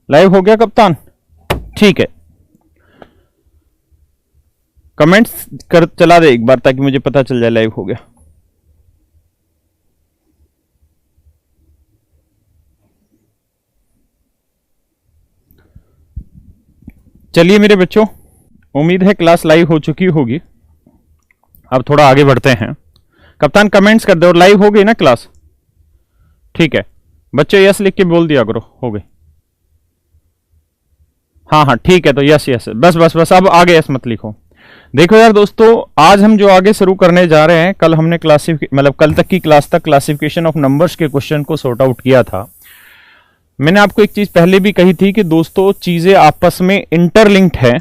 Live हो गया कप्तान? ठीक है, कमेंट्स कर चला दे एक बार ताकि मुझे पता चल जाए लाइव हो गया। चलिए मेरे बच्चों, उम्मीद है क्लास लाइव हो चुकी होगी। अब थोड़ा आगे बढ़ते हैं। कप्तान कमेंट्स कर दो, और लाइव हो गई ना क्लास? ठीक है बच्चों, यस लिख के बोल दिया करो, हो गई। हाँ हाँ ठीक है, तो यस यस, बस बस बस, अब आगे यस मत लिखो। देखो यार दोस्तों, आज हम जो आगे शुरू करने जा रहे हैं, कल हमने मतलब कल तक की क्लास तक क्लासिफिकेशन ऑफ नंबर्स के क्वेश्चन को सॉर्ट आउट किया था। मैंने आपको एक चीज पहले भी कही थी कि दोस्तों चीजें आपस में इंटरलिंक्ड है,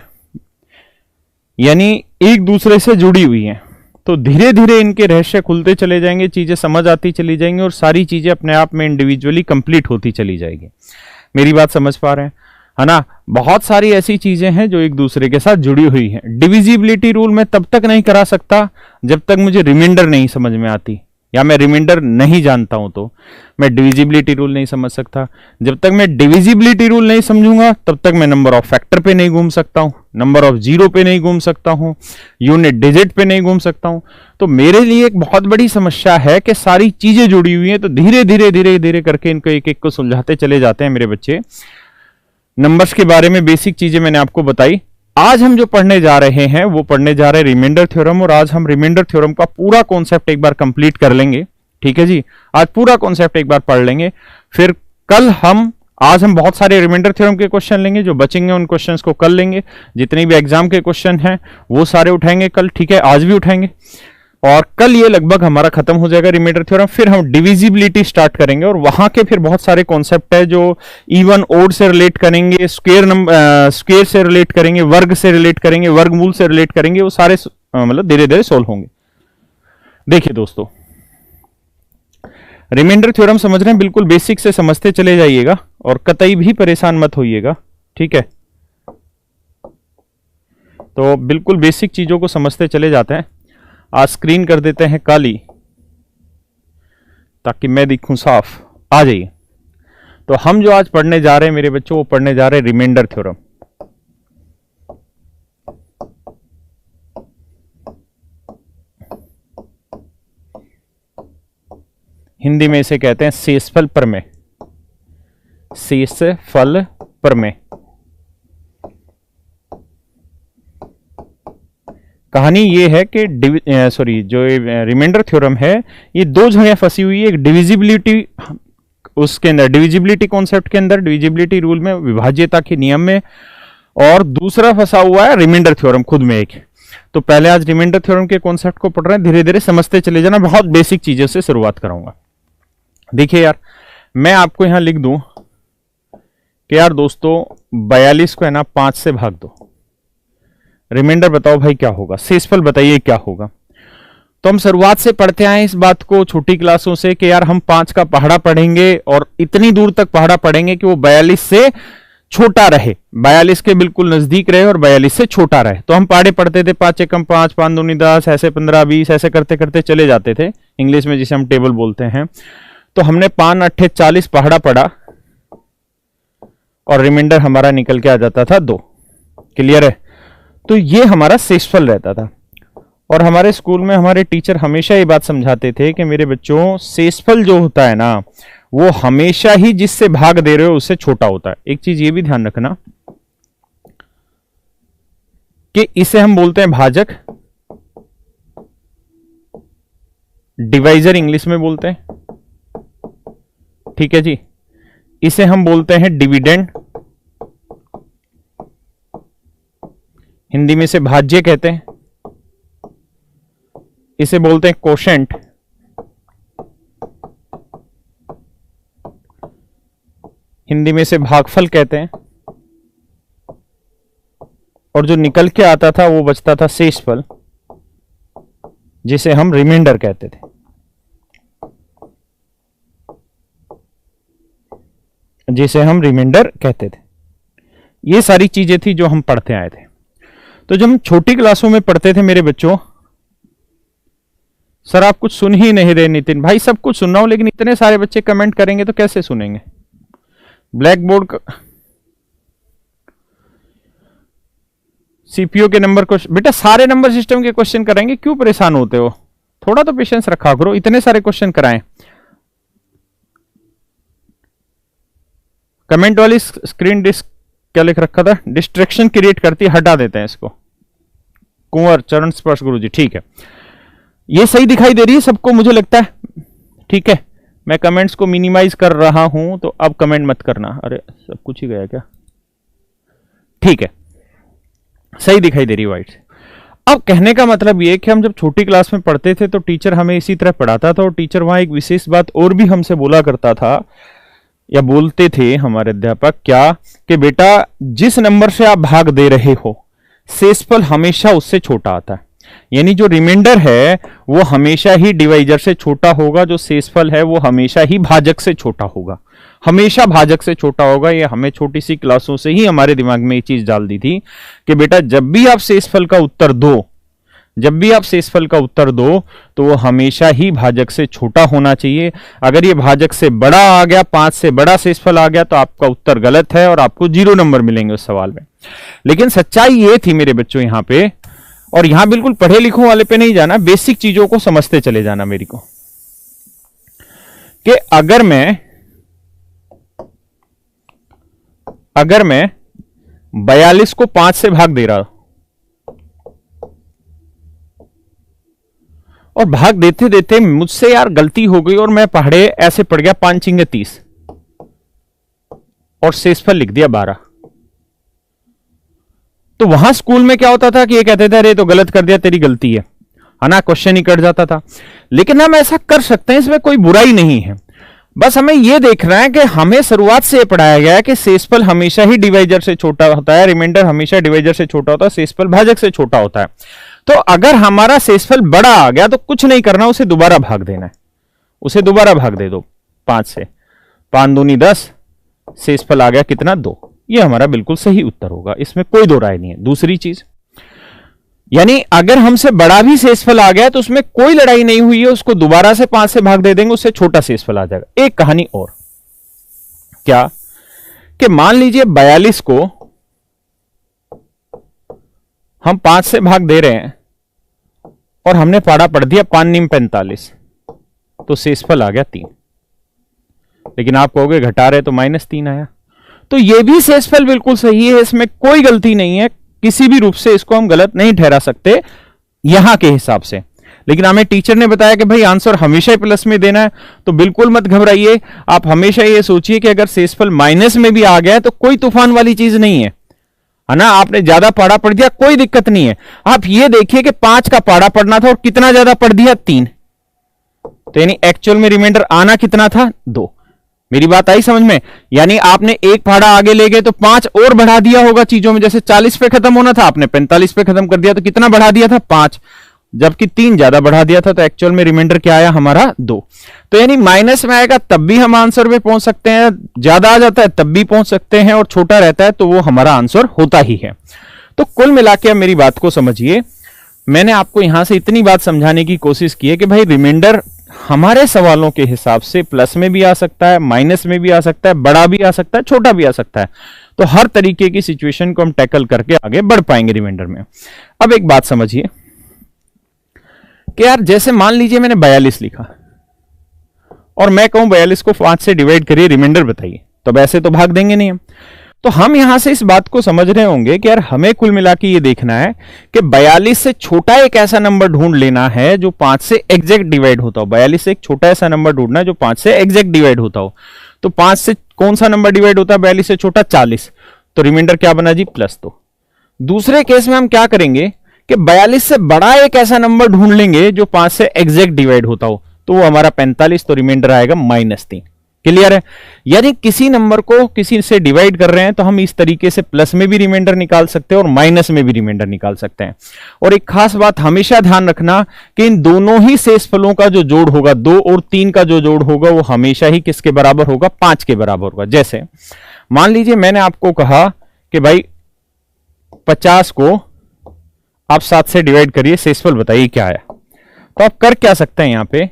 यानी एक दूसरे से जुड़ी हुई हैं। तो धीरे धीरे इनके रहस्य खुलते चले जाएंगे, चीजें समझ आती चली जाएंगी और सारी चीजें अपने आप में इंडिविजुअली कंप्लीट होती चली जाएगी। मेरी बात समझ पा रहे हैं, है ना? बहुत सारी ऐसी चीजें हैं जो एक दूसरे के साथ जुड़ी हुई हैं। डिविजिबिलिटी रूल मैं तब तक नहीं करा सकता जब तक मुझे रिमाइंडर नहीं समझ में आती, या मैं रिमाइंडर नहीं जानता हूं तो मैं डिविजिबिलिटी रूल नहीं समझ सकता। जब तक मैं डिविजिबिलिटी रूल नहीं समझूंगा तब तक मैं नंबर ऑफ फैक्टर पे नहीं घूम सकता हूं, नंबर ऑफ जीरो पे नहीं घूम सकता हूं, यूनिट डिजिट पे नहीं घूम सकता हूं। तो मेरे लिए एक बहुत बड़ी समस्या है कि सारी चीजें जुड़ी हुई हैं, तो धीरे धीरे धीरे धीरे करके इनको एक एक को सुलझाते चले जाते हैं मेरे बच्चे। नंबर्स के बारे में बेसिक चीजें मैंने आपको बताई। आज हम जो पढ़ने जा रहे हैं वो पढ़ने जा रहे हैं रिमाइंडर थ्योरम, और आज हम रिमाइंडर थ्योरम का पूरा कॉन्सेप्ट एक बार कंप्लीट कर लेंगे। ठीक है जी, आज पूरा कॉन्सेप्ट एक बार पढ़ लेंगे। फिर कल आज हम बहुत सारे रिमाइंडर थ्योरम के क्वेश्चन लेंगे, जो बचेंगे उन क्वेश्चंस को कल लेंगे। जितनी भी एग्जाम के क्वेश्चन हैं वो सारे उठाएंगे कल, ठीक है? आज भी उठाएंगे, और कल ये लगभग हमारा खत्म हो जाएगा रिमाइंडर थ्योरम। फिर हम डिविजिबिलिटी स्टार्ट करेंगे, और वहां के फिर बहुत सारे कॉन्सेप्ट है जो इवन ओड से रिलेट करेंगे, स्क्वायर से रिलेट करेंगे, वर्ग से रिलेट करेंगे, वर्गमूल से रिलेट करेंगे। वो सारे मतलब धीरे धीरे सोल्व होंगे। देखिए दोस्तों, रिमाइंडर थ्योरम समझ रहे हैं, बिल्कुल बेसिक से समझते चले जाइएगा और कतई भी परेशान मत होइएगा, ठीक है? तो बिल्कुल बेसिक चीजों को समझते चले जाते हैं। आज स्क्रीन कर देते हैं काली ताकि मैं दिखूं साफ। आ जाइए। तो हम जो आज पढ़ने जा रहे हैं मेरे बच्चों, वो पढ़ने जा रहे हैं रिमाइंडर थ्योरम। हिंदी में इसे कहते हैं शेषफल प्रमेय। शेषफल प्रमेय। कहानी ये है कि जो रिमाइंडर थ्योरम है, ये दो जगह फंसी हुई है। एक डिविजिबिलिटी, उसके अंदर डिविजिबिलिटी कॉन्सेप्ट के अंदर, डिविजिबिलिटी रूल में, विभाज्यता के नियम में, और दूसरा फंसा हुआ है रिमाइंडर थ्योरम खुद में एक। तो पहले आज रिमाइंडर थ्योरम के कॉन्सेप्ट को पढ़ रहे हैं, धीरे धीरे समझते चले जाना। बहुत बेसिक चीजों से शुरुआत कराऊंगा। देखिए यार, मैं आपको यहां लिख दूं कि यार दोस्तों 42 को है ना 5 से भाग दो। रिमाइंडर बताओ भाई क्या होगा, शेषफल बताइए क्या होगा। तो हम शुरुआत से पढ़ते आए इस बात को छोटी क्लासों से कि यार हम 5 का पहाड़ा पढ़ेंगे, और इतनी दूर तक पहाड़ा पढ़ेंगे कि वो 42 से छोटा रहे, 42 के बिल्कुल नजदीक रहे और 42 से छोटा रहे। तो हम पहाड़े पढ़ते थे, 5 एकम 5, 5 दूनी 10, ऐसे 15 20, ऐसे करते करते चले जाते थे, इंग्लिश में जिसे हम टेबल बोलते हैं। तो हमने 5 8 40 पहाड़ा पढ़ा, और रिमाइंडर हमारा निकल के आ जाता था 2। क्लियर है? तो ये हमारा शेषफल रहता था। और हमारे स्कूल में हमारे टीचर हमेशा ये बात समझाते थे कि मेरे बच्चों, शेषफल जो होता है ना, वो हमेशा ही जिससे भाग दे रहे हो उससे छोटा होता है। एक चीज ये भी ध्यान रखना कि इसे हम बोलते हैं भाजक, डिवाइजर इंग्लिश में बोलते हैं, ठीक है जी। इसे हम बोलते हैं डिविडेंड, हिंदी में इसे भाज्य कहते हैं। इसे बोलते हैं कोशेंट, हिंदी में इसे भागफल कहते हैं। और जो निकल के आता था वो बचता था शेषफल, जिसे हम रिमाइंडर कहते थे। जिसे हम रिमाइंडर कहते थे। ये सारी चीजें थी जो हम पढ़ते आए थे। तो जब हम छोटी क्लासों में पढ़ते थे मेरे बच्चों, सर आप कुछ सुन ही नहीं रहे नितिन भाई। सब कुछ सुन रहा हूं, लेकिन इतने सारे बच्चे कमेंट करेंगे तो कैसे सुनेंगे? ब्लैक बोर्ड सीपीयू के नंबर क्वेश्चन, बेटा सारे नंबर सिस्टम के क्वेश्चन कराएंगे, क्यों परेशान होते हो, थोड़ा तो पेशेंस रखा करो, इतने सारे क्वेश्चन कराएं। कमेंट वाली स्क्रीन डिस्क क्या लिख रखा था, डिस्ट्रैक्शन क्रिएट करती है, हटा देते हैं इसको। कुंवर चरण स्पर्श गुरु जी, ठीक है, ये सही दिखाई दे रही है सबको मुझे लगता है, ठीक है। मैं कमेंट्स को मिनिमाइज कर रहा हूं, तो अब कमेंट मत करना, अरे सब कुछ ही गया क्या, ठीक है, सही दिखाई दे रही व्हाइट। अब कहने का मतलब ये कि हम जब छोटी क्लास में पढ़ते थे तो टीचर हमें इसी तरह पढ़ाता था, और टीचर वहां एक विशेष बात और भी हमसे बोला करता था, या बोलते थे हमारे अध्यापक, क्या कि बेटा जिस नंबर से आप भाग दे रहे हो शेषफल हमेशा उससे छोटा आता है, यानी जो रिमाइंडर है वो हमेशा ही डिवाइजर से छोटा होगा, जो शेषफल है वो हमेशा ही भाजक से छोटा होगा, हमेशा भाजक से छोटा होगा। ये हमें छोटी सी क्लासों से ही हमारे दिमाग में ये चीज डाल दी थी कि बेटा जब भी आप शेषफल का उत्तर दो, जब भी आप शेषफल का उत्तर दो तो वो हमेशा ही भाजक से छोटा होना चाहिए। अगर ये भाजक से बड़ा आ गया, 5 से बड़ा शेषफल आ गया, तो आपका उत्तर गलत है और आपको 0 नंबर मिलेंगे उस सवाल में। लेकिन सच्चाई ये थी मेरे बच्चों यहां पे, और यहां बिल्कुल पढ़े लिखों वाले पे नहीं जाना, बेसिक चीजों को समझते चले जाना मेरी को, कि अगर मैं 42 को 5 से भाग दे रहा हूं, और भाग देते देते मुझसे यार गलती हो गई और मैं पढ़े ऐसे पढ़ गया 5 चिंगे 30 और शेषफल लिख दिया 12, तो वहां स्कूल में क्या होता था कि ये कहते थे अरे तो गलत कर दिया, तेरी गलती है ना, क्वेश्चन ही कट जाता था। लेकिन हम ऐसा कर सकते हैं, इसमें कोई बुराई नहीं है, बस हमें यह देखना है कि हमें शुरुआत से पढ़ाया गया है कि शेषफल हमेशा ही डिवाइजर से छोटा होता है, रिमाइंडर हमेशा डिवाइजर से छोटा होता है, शेषफल भाजक से छोटा होता है। तो अगर हमारा शेषफल बड़ा आ गया तो कुछ नहीं करना, उसे दोबारा भाग देना है, उसे दोबारा भाग दे दो 5 से, 5 दूनी 10, शेषफल आ गया कितना 2, ये हमारा बिल्कुल सही उत्तर होगा, इसमें कोई दो राय नहीं है। दूसरी चीज, यानी अगर हमसे बड़ा भी शेषफल आ गया तो उसमें कोई लड़ाई नहीं हुई है, उसको दोबारा से 5 से भाग दे देंगे, उससे छोटा शेषफल आ जाएगा। एक कहानी और, क्या कि मान लीजिए 42 को हम 5 से भाग दे रहे हैं और हमने पाड़ा पढ़ दिया 5 नीम 45, तो शेषफल आ गया 3, लेकिन आप कहोगे घटा रहे तो -3 आया, तो यह भी शेषफल बिल्कुल सही है, इसमें कोई गलती नहीं है, किसी भी रूप से इसको हम गलत नहीं ठहरा सकते यहां के हिसाब से। लेकिन हमें टीचर ने बताया कि भाई आंसर हमेशा प्लस में देना है, तो बिल्कुल मत घबराइए, आप हमेशा ये सोचिए कि अगर शेषफल माइनस में भी आ गया तो कोई तूफान वाली चीज नहीं है ना, आपने ज्यादा पाड़ा पढ़ दिया कोई दिक्कत नहीं है। आप ये देखिए कि 5 का पाड़ा पढ़ना था और कितना ज्यादा पढ़ दिया 3, तो यानी एक्चुअल में रिमाइंडर आना कितना था 2। मेरी बात आई समझ में, यानी आपने एक पाड़ा आगे ले गए तो 5 और बढ़ा दिया होगा चीजों में, जैसे 40 पे खत्म होना था आपने 45 पे खत्म कर दिया, तो कितना बढ़ा दिया था 5, जबकि 3 ज्यादा बढ़ा दिया था, तो एक्चुअल में रिमाइंडर क्या आया हमारा 2। तो यानी माइनस में आएगा तब भी हम आंसर पे पहुंच सकते हैं, ज्यादा आ जाता है तब भी पहुंच सकते हैं, और छोटा रहता है तो वो हमारा आंसर होता ही है। तो कुल मिला के मेरी बात को समझिए, मैंने आपको यहां से इतनी बात समझाने की कोशिश की है कि भाई रिमाइंडर हमारे सवालों के हिसाब से प्लस में भी आ सकता है, माइनस में भी आ सकता है, बड़ा भी आ सकता है, छोटा भी आ सकता है, तो हर तरीके की सिचुएशन को हम टैकल करके आगे बढ़ पाएंगे रिमाइंडर में। अब एक बात समझिए कि यार जैसे मान लीजिए मैंने 42 लिखा और मैं कहूं 42 को 5 से डिवाइड करिए, रिमाइंडर बताइए, तो वैसे तो भाग देंगे नहीं हम, तो हम यहां से इस बात को समझ रहे होंगे कि यार हमें कुल मिला के ये देखना है कि 42 से छोटा एक ऐसा नंबर ढूंढ लेना है जो 5 से एग्जैक्ट डिवाइड होता हो। 42 से एक छोटा ऐसा नंबर ढूंढना है जो 5 से एग्जैक्ट डिवाइड होता हो। तो 5 से कौन सा नंबर डिवाइड होता है 42 से छोटा? 40। तो रिमाइंडर क्या बना जी? +2। दूसरे केस में हम क्या करेंगे कि 42 से बड़ा एक ऐसा नंबर ढूंढ लेंगे जो 5 से एग्जैक्ट डिवाइड होता हो, तो वो हमारा 45, तो रिमाइंडर आएगा -3। क्लियर है? यानी किसी नंबर को किसी से डिवाइड कर रहे हैं तो हम इस तरीके से प्लस में भी रिमाइंडर निकाल सकते हैं और माइनस में भी रिमाइंडर निकाल सकते हैं। और एक खास बात हमेशा ध्यान रखना कि इन दोनों ही शेषफलों का जो जोड़ होगा, 2 और 3 का जो जोड़ होगा, वो हमेशा ही किसके बराबर होगा? 5 के बराबर होगा। जैसे मान लीजिए मैंने आपको कहा कि भाई 50 को आप 7 से डिवाइड करिए, शेषफल बताइए क्या आया। तो आप कर क्या सकते हैं यहां पे?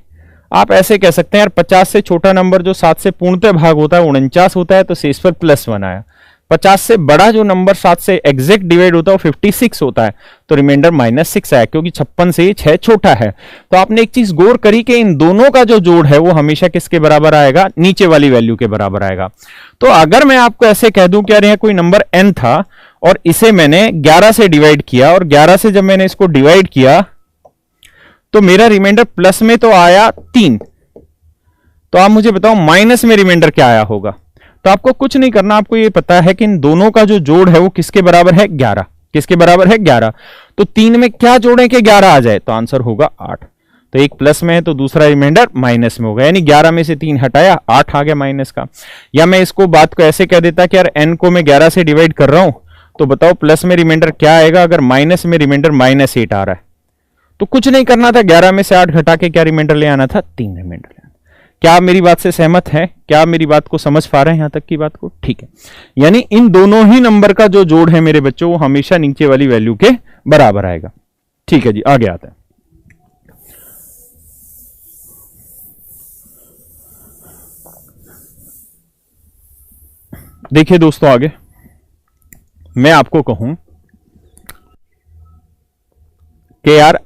आप ऐसे कह सकते हैं यार 50 से छोटा नंबर जो 7 से पूर्णतः भाग होता है 49 होता है, तो शेषफल +1 आया। 50 से बड़ा जो नंबर 7 से एग्जैक्ट डिवाइड होता है वो 56 होता है, तो रिमाइंडर -6 आया, क्योंकि 56 से 6 छोटा है। तो आपने एक चीज गौर करी कि इन दोनों का जो जोड़ है वो हमेशा किसके बराबर आएगा, नीचे वाली वैल्यू के बराबर आएगा। तो अगर मैं आपको ऐसे कह दूं कि यार यह कोई नंबर n था और इसे मैंने 11 से डिवाइड किया, और 11 से जब मैंने इसको डिवाइड किया तो मेरा रिमाइंडर प्लस में तो आया 3, तो आप मुझे बताओ माइनस में रिमाइंडर क्या आया होगा। तो आपको कुछ नहीं करना, आपको ये पता है कि इन दोनों का जो जोड़ है वो किसके बराबर है, 11। किसके बराबर है, 11। तो 3 में क्या जोड़ें कि 11 आ जाए, तो आंसर होगा 8। तो एक प्लस में है तो दूसरा रिमाइंडर माइनस में होगा, यानी 11 में से 3 हटाया, 8 आ गया माइनस का। या मैं इसको बात को ऐसे कह देता कि यार n को मैं 11 से डिवाइड कर रहा हूं, तो बताओ प्लस में रिमाइंडर क्या आएगा, अगर माइनस में रिमाइंडर -8 आ रहा है तो कुछ नहीं करना था, 11 में से 8 घटा के क्या रिमाइंडर ले आना था, 3 रिमाइंडर ले आना। क्या आप मेरी बात से सहमत हैं? क्या आप मेरी बात को समझ पा रहे हैं यहां तक की बात को? ठीक है, यानी इन दोनों ही नंबर का जो जोड़ है मेरे बच्चों वो हमेशा नीचे वाली वैल्यू के बराबर आएगा। ठीक है जी, आगे आते हैं। देखिए दोस्तों, आगे मैं आपको कहूं कि यार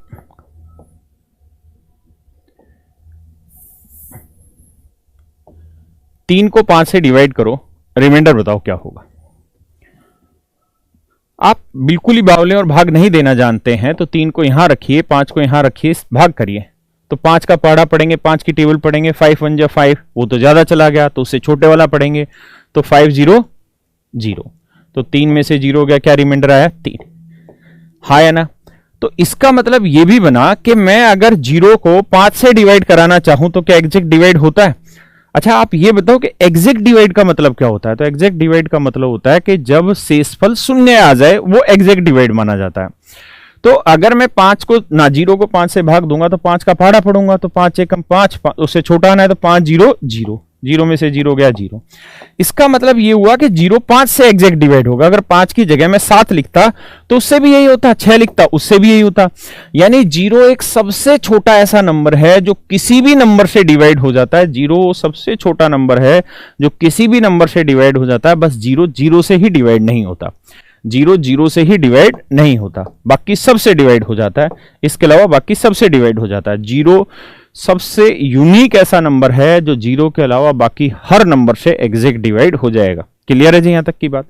तीन को 5 से डिवाइड करो, रिमाइंडर बताओ क्या होगा। आप बिल्कुल ही बावले और भाग नहीं देना जानते हैं, तो 3 को यहां रखिए, 5 को यहां रखिए, भाग करिए। तो 5 का पहाड़ा पढ़ेंगे, 5 की टेबल पढ़ेंगे, 5 1 जा 5, वो तो ज्यादा चला गया, तो उससे छोटे वाला पढ़ेंगे, तो 5 0 0, तो 3 में से 0 हो गया, क्या रिमाइंडर आया, 3। हाँ या ना? तो इसका मतलब यह भी बना कि मैं अगर 0 को 5 से डिवाइड कराना चाहूं तो क्या एग्जैक्ट डिवाइड होता है? अच्छा, आप ये बताओ कि एग्जैक्ट डिवाइड का मतलब क्या होता है। तो एग्जैक्ट डिवाइड का मतलब होता है कि जब शेषफल शून्य आ जाए वो एग्जैक्ट डिवाइड माना जाता है। तो अगर मैं 5 को ना 0 को 5 से भाग दूंगा तो 5 का पहाड़ा पढ़ूंगा, तो 5 एकम 5, उससे छोटा आना है तो 5 0 0, 0 में से 0 गया 0। इसका मतलब ये हुआ कि 0 5 से एग्जैक्ट डिवाइड होगा। अगर 5 की जगह मैं 7 लिखता तो उससे भी यही होता, 6 लिखता उससे भी यही होता। यानी 0 एक सबसे छोटा ऐसा नंबर है जो किसी भी नंबर से डिवाइड हो जाता है। 0 सबसे छोटा नंबर है जो किसी भी नंबर से डिवाइड हो जाता है, बस 0 0 से ही डिवाइड नहीं होता। 0 0 से ही डिवाइड नहीं होता, बाकी सबसे डिवाइड हो जाता है। इसके अलावा बाकी सबसे डिवाइड हो जाता है। 0 सबसे यूनिक ऐसा नंबर है जो 0 के अलावा बाकी हर नंबर से एग्जैक्ट डिवाइड हो जाएगा। क्लियर है जी यहां तक की बात?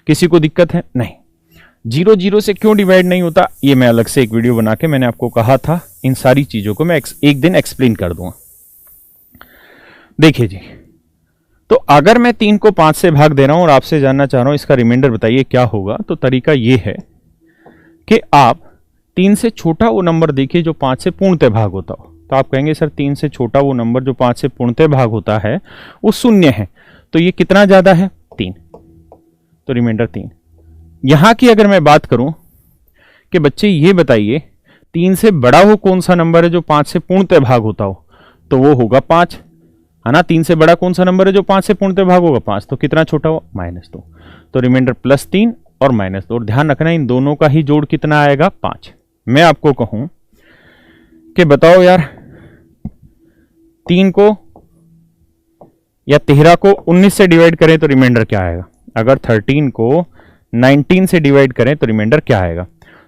किसी को दिक्कत है? नहीं। 0 0 से क्यों डिवाइड नहीं होता ये मैं अलग से एक वीडियो बना के मैंने आपको कहा था, इन सारी चीजों को मैं एक दिन एक्सप्लेन कर दूंगा। देखिए जी, तो अगर मैं 3 को 5 से भाग दे रहा हूं और आपसे जानना चाह रहा हूं इसका रिमाइंडर बताइए क्या होगा, तो तरीका यह है कि आप 3 से छोटा वो नंबर देखिए जो 5 से पूर्णतः भाग होता हो। तो आप कहेंगे सर 3 से छोटा वो नंबर जो 5 से पूर्णतः भाग होता है वो शून्य है, तो ये कितना ज्यादा है, 3, तो रिमाइंडर 3। यहां की अगर मैं बात करूं कि बच्चे ये बताइए 3 से बड़ा वो कौन सा नंबर है जो 5 से पूर्णतः भाग होता हो, तो वो होगा 5, है ना। 3 से बड़ा कौन सा नंबर है जो 5 से पूर्णतः भाग होगा, 5, तो कितना छोटा हो, -2, तो रिमाइंडर +3 और -2। और ध्यान रखना इन दोनों का ही जोड़ कितना आएगा, 5। मैं आपको कहूं कि बताओ यार 3 को या 13 को 19 से डिवाइड करें तो रिमाइंडर क्या आएगा। अगर 13 को 19 से डिवाइड करें तो रिमाइंडर क्या आएगा।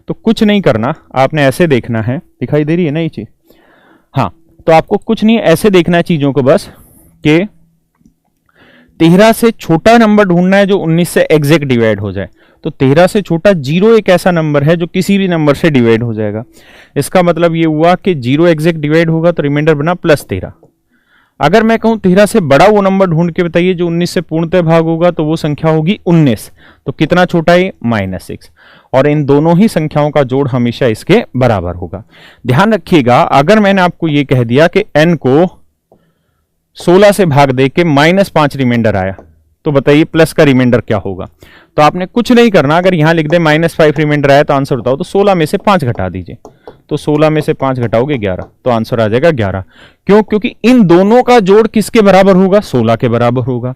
तो कुछ नहीं करना, आपने ऐसे देखना है, दिखाई दे रही है ना ये चीज, हाँ। तो आपको कुछ नहीं ऐसे देखना है चीजों को बस कि 13 से छोटा नंबर ढूंढना है जो 19 से एग्जैक्ट डिवाइड हो जाए। तो 13 से छोटा 0 एक ऐसा नंबर है जो किसी भी नंबर से डिवाइड हो जाएगा। इसका मतलब ये हुआ कि 0 एग्जैक्ट डिवाइड होगा तो रिमाइंडर बना +13। अगर मैं कहूं 13 से बड़ा वो नंबर ढूंढ के बताइए जो 19 से पूर्णतः भाग होगा, तो वो संख्या होगी 19, तो कितना छोटा है, -6। और इन दोनों ही संख्याओं का जोड़ हमेशा इसके बराबर होगा। ध्यान रखिएगा, अगर मैंने आपको ये कह दिया कि n को 16 से भाग दे के -5 रिमाइंडर आया, तो बताइए प्लस का रिमाइंडर क्या होगा। तो आपने कुछ नहीं करना, अगर यहां लिख दे -5 रिमाइंडर आया तो आंसर बताओ, तो 16 में से 5 घटा दीजिए, तो 16 में से 5 घटाओगे 11, तो आंसर आ जाएगा 11। क्यों? क्योंकि इन दोनों का जोड़ किसके बराबर होगा, 16 के बराबर होगा।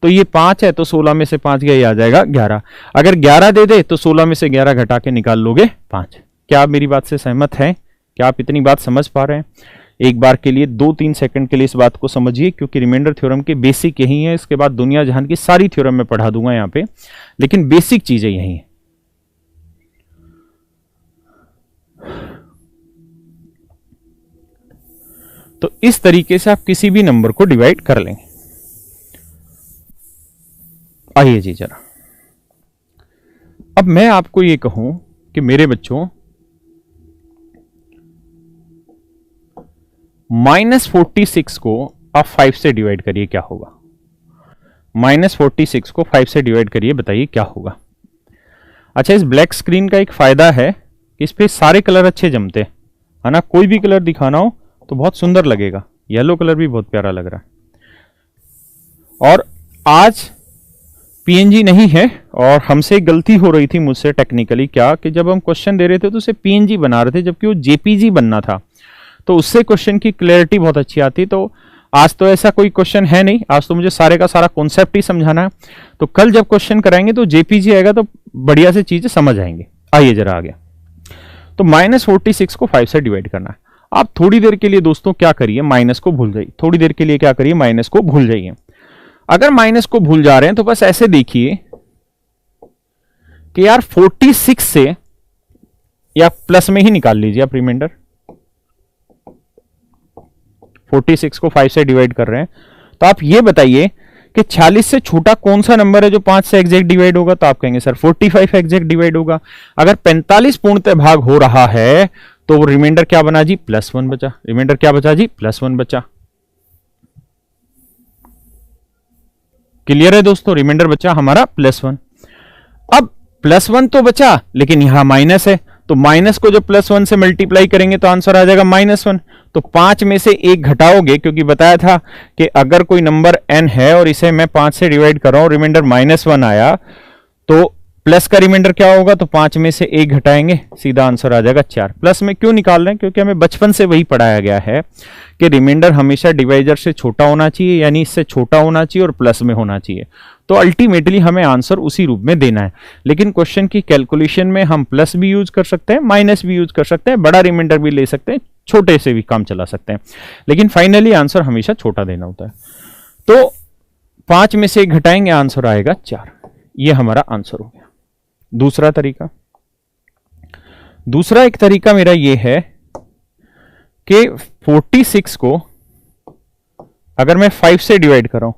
तो ये 5 है तो 16 में से 5 गया, ये आ जाएगा 11। अगर 11 दे दे तो 16 में से 11 घटा के निकाल लोगे 5। क्या आप मेरी बात से सहमत हैं? क्या आप इतनी बात समझ पा रहे हैं? एक बार के लिए 2-3 सेकंड के लिए इस बात को समझिए, क्योंकि रिमाइंडर थ्योरम के बेसिक यही है। इसके बाद दुनिया जहान की सारी थ्योरम मैं पढ़ा दूंगा यहाँ पे, लेकिन बेसिक चीजें यही है। तो इस तरीके से आप किसी भी नंबर को डिवाइड कर लेंगे। आइए जी जरा, अब मैं आपको ये कहूं कि मेरे बच्चों -46 को आप 5 से डिवाइड करिए, क्या होगा? -46 को 5 से डिवाइड करिए, बताइए क्या होगा? अच्छा, इस ब्लैक स्क्रीन का एक फायदा है कि इस पे सारे कलर अच्छे जमते हैं, है ना। कोई भी कलर दिखाना हो तो बहुत सुंदर लगेगा। येलो कलर भी बहुत प्यारा लग रहा है। और आज पीएनजी नहीं है, और हमसे गलती हो रही थी मुझसे टेक्निकली, क्या कि जब हम क्वेश्चन दे रहे थे तो उसे पीएनजी बना रहे थे, जबकि वो जेपीजी बनना था। तो उससे क्वेश्चन की क्लैरिटी बहुत अच्छी आती। तो आज तो ऐसा कोई क्वेश्चन है नहीं, आज तो मुझे सारे का सारा कॉन्सेप्ट ही समझाना है। तो कल जब क्वेश्चन कराएंगे तो जेपीजी आएगा, तो बढ़िया से चीजें समझ आएंगे। आइए जरा आ गया। तो -46 को 5 से डिवाइड करना है। आप थोड़ी देर के लिए दोस्तों क्या करिए, माइनस को भूल जाइए। थोड़ी देर के लिए क्या करिए, माइनस को भूल जाइए। अगर माइनस को भूल जा रहे हैं तो बस ऐसे देखिए कि यार 46 से या प्लस में ही निकाल लीजिए आप रिमाइंडर। 46 को 5 से डिवाइड कर रहे हैं, तो आप ये बताइए कि 46 से छोटा कौन सा नंबर है जो 5 से एग्जैक्ट डिवाइड होगा? तो आप कहेंगे सर 45 एग्जैक्ट डिवाइड होगा। अगर 45 पूर्णतः भाग हो रहा है तो रिमाइंडर क्या बना जी? +1 बचा। रिमाइंडर क्या बचा जी? +1 बचा। क्लियर है दोस्तों? रिमाइंडर बचा हमारा +1। अब +1 तो बचा, लेकिन यहां माइनस है, तो माइनस को जब +1 से मल्टीप्लाई करेंगे तो आंसर आ जाएगा -1। तो 5 में से 1 घटाओगे, क्योंकि बताया था कि अगर कोई नंबर n है और इसे मैं 5 से डिवाइड कर रहा हूं, रिमाइंडर -1 आया, तो प्लस का रिमाइंडर क्या होगा? तो 5 में से 1 घटाएंगे, सीधा आंसर आ जाएगा 4। प्लस में क्यों निकाल रहे हैं? क्योंकि हमें बचपन से वही पढ़ाया गया है कि रिमाइंडर हमेशा डिवाइजर से छोटा होना चाहिए, यानी इससे छोटा होना चाहिए और प्लस में होना चाहिए। तो अल्टीमेटली हमें आंसर उसी रूप में देना है। लेकिन क्वेश्चन की कैलकुलेशन में हम प्लस भी यूज कर सकते हैं, माइनस भी यूज कर सकते हैं, बड़ा रिमाइंडर भी ले सकते हैं, छोटे से भी काम चला सकते हैं, लेकिन फाइनली आंसर हमेशा छोटा देना होता है। तो 5 में से 1 घटाएंगे, आंसर आएगा 4। ये हमारा आंसर हो गया। दूसरा तरीका, दूसरा एक तरीका मेरा ये है कि 46 को अगर मैं 5 से डिवाइड कर रहा हूं,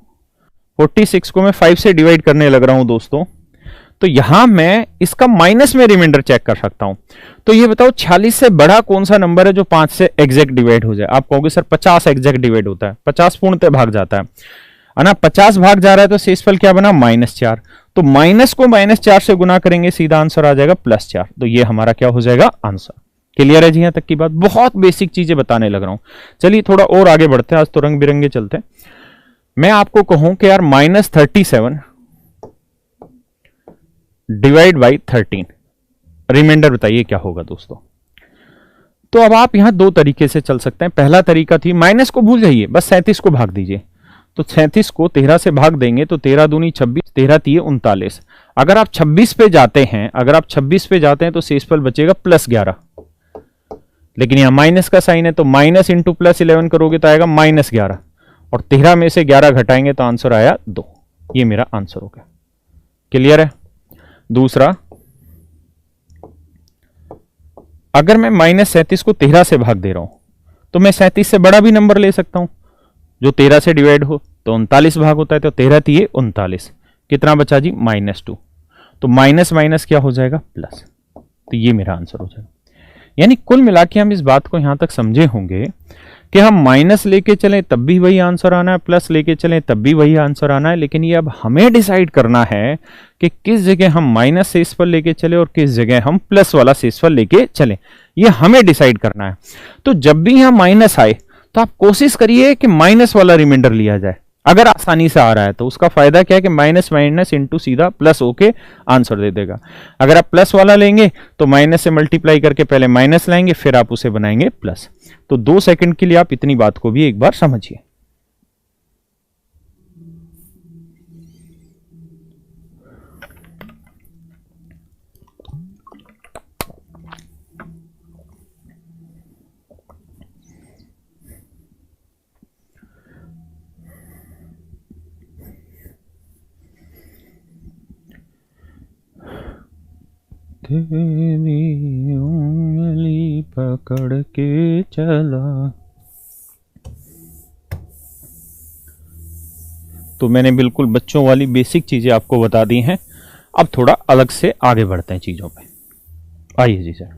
46 को मैं 5 से डिवाइड करने लग रहा हूं दोस्तों, तो यहां मैं इसका माइनस में रिमाइंडर चेक कर सकता हूं। तो ये बताओ 46 से बड़ा कौन सा नंबर है जो 5 से एग्जैक्ट डिवाइड हो जाए? आप कहोगे सर 50 एग्जैक्ट डिवाइड होता है, 50 पूर्णतः भाग जाता है ना। 50 भाग जा रहा है तो शेषफल क्या बना? -4। तो माइनस को -4 से गुना करेंगे, सीधा आंसर आ जाएगा +4। तो ये हमारा क्या हो जाएगा? आंसर। क्लियर है जी यहां तक की बात? बहुत बेसिक चीजें बताने लग रहा हूं। चलिए थोड़ा और आगे बढ़ते हैं, आज तो रंग बिरंगे चलते हैं। मैं आपको कहूं कि यार -37 डिवाइड बाई 13, रिमाइंडर बताइए क्या होगा दोस्तों? तो अब आप यहां 2 तरीके से चल सकते हैं। पहला तरीका थी, माइनस को भूल जाइए, बस 37 को भाग दीजिए। तो 37 को 13 से भाग देंगे तो 13 दूनी 26, 13 तिये 39। अगर आप 26 पे जाते हैं, अगर आप 26 पे जाते हैं तो शेषफल बचेगा +11, लेकिन यहां माइनस का साइन है, तो माइनस इंटू +11 करोगे तो आएगा -11, और 13 में से 11 घटाएंगे तो आंसर आया 2। ये मेरा आंसर हो गया। क्लियर है? दूसरा, अगर मैं -37 को 13 से भाग दे रहा हूं तो मैं 37 से बड़ा भी नंबर ले सकता हूं जो 13 से डिवाइड हो, तो 39 भाग होता है, तो 13 तिये 39, कितना बचा जी? -2। तो माइनस माइनस क्या हो जाएगा? प्लस। तो ये मेरा आंसर हो जाएगा। यानी कुल मिला के हम इस बात को यहां तक समझे होंगे कि हम माइनस लेके चलें तब भी वही आंसर आना है, प्लस लेके चलें तब भी वही आंसर आना है, लेकिन ये अब हमें डिसाइड करना है कि किस जगह हम माइनस शेषफल लेके चले और किस जगह हम प्लस वाला शेषफल लेके चले। ये हमें डिसाइड करना है। तो जब भी यहां माइनस आए तो आप कोशिश करिए कि माइनस वाला रिमाइंडर लिया जाए। अगर आसानी से आ रहा है तो उसका फायदा क्या है कि माइनस माइनस इंटू सीधा प्लस होके आंसर दे देगा। अगर आप प्लस वाला लेंगे तो माइनस से मल्टीप्लाई करके पहले माइनस लाएंगे, फिर आप उसे बनाएंगे प्लस। तो 2 सेकंड के लिए आप इतनी बात को भी एक बार समझिए। तेरी उंगली पकड़ के चला। तो मैंने बिल्कुल बच्चों वाली बेसिक चीजें आपको बता दी हैं। अब थोड़ा अलग से आगे बढ़ते हैं चीजों पे। आइए जी सर,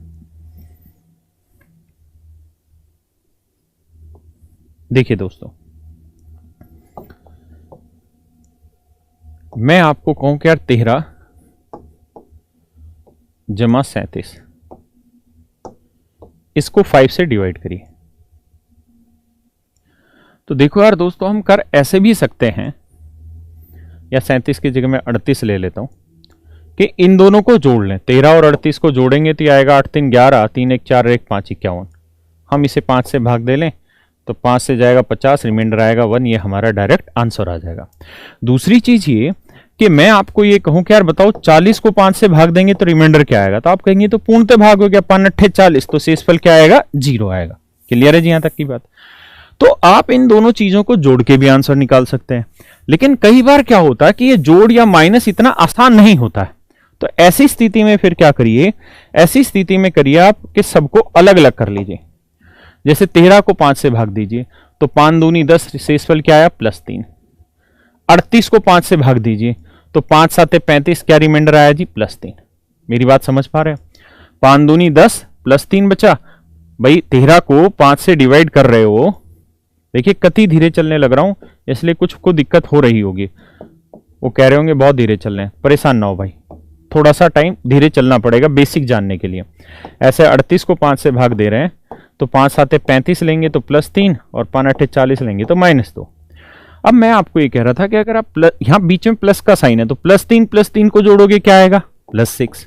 देखिए दोस्तों, मैं आपको कहूं कि यार 13 जमा 37, इसको 5 से डिवाइड करिए। तो देखो यार दोस्तों, हम कर ऐसे भी सकते हैं, या 37 की जगह मैं 38 ले लेता हूं, कि इन दोनों को जोड़ लें। 13 और 38 को जोड़ेंगे तो ये आएगा 8 3 11, 3 1 4 1 5 51। हम इसे 5 से भाग दे लें तो 5 से जाएगा 50, रिमाइंडर आएगा 1। ये हमारा डायरेक्ट आंसर आ जाएगा। दूसरी चीज ये कि मैं आपको ये कहूं कि यार बताओ 40 को 5 से भाग देंगे तो रिमाइंडर क्या आएगा? तो आप कहेंगे तो पूर्णतः भाग हो गया, 5 8 40, तो शेषफल क्या आएगा? 0 आएगा। क्लियर है जी यहां तक की बात? तो आप इन दोनों चीजों को जोड़ के भी आंसर निकाल सकते हैं। लेकिन कई बार क्या होता है कि ये जोड़ या माइनस इतना आसान नहीं होता है। तो ऐसी स्थिति में फिर क्या करिए? ऐसी स्थिति में करिए आप कि सबको अलग अलग कर लीजिए। जैसे 13 को 5 से भाग दीजिए तो 5 दूनी 10, शेषफल क्या आया? +3। 38 को 5 से भाग दीजिए तो 5 7 35, क्या रिमाइंडर आया जी? +3। मेरी बात समझ पा रहे हैं? 5 दूनी 10 +3 बचा। भाई 13 को 5 से डिवाइड कर रहे हो, देखिए कति धीरे चलने लग रहा हूं, इसलिए कुछ को दिक्कत हो रही होगी। वो कह रहे होंगे बहुत धीरे चल रहे हैं, परेशान ना हो भाई, थोड़ा सा टाइम धीरे चलना पड़ेगा बेसिक जानने के लिए। ऐसे 38 को 5 से भाग दे रहे हैं तो 5 7 35 लेंगे तो +3, और 5 8 40 लेंगे तो -2। अब मैं आपको ये कह रहा था कि अगर आप यहां बीच में प्लस का साइन है तो +3 को जोड़ोगे क्या आएगा? +6।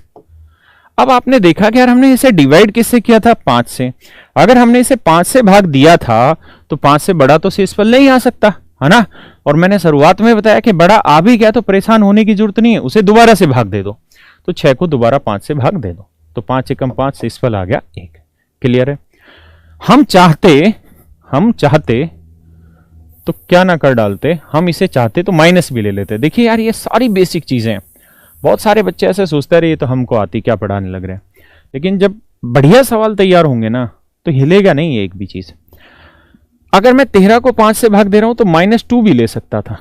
अब आपने देखा कि यार हमने इसे डिवाइड किससे किया था? 5 से। अगर हमने इसे 5 से भाग दिया था तो 5 से बड़ा तो शेषफल नहीं आ सकता है ना। और मैंने शुरुआत में बताया कि बड़ा आ भी गया तो परेशान होने की जरूरत नहीं है, उसे दोबारा से भाग दे दो। तो 6 को दोबारा 5 से भाग दे दो तो 5 एकम 5, शेषफल आ गया 1। क्लियर है? हम चाहते तो क्या ना कर डालते, हम इसे चाहते तो माइनस भी ले लेते। देखिए यार ये सारी बेसिक चीजें हैं। बहुत सारे बच्चे ऐसे सोचते रहे तो हमको आती, क्या पढ़ाने लग रहे हैं। लेकिन जब बढ़िया सवाल तैयार होंगे ना तो हिलेगा नहीं ये एक भी चीज। अगर मैं 13 को 5 से भाग दे रहा हूं तो -2 भी ले सकता था।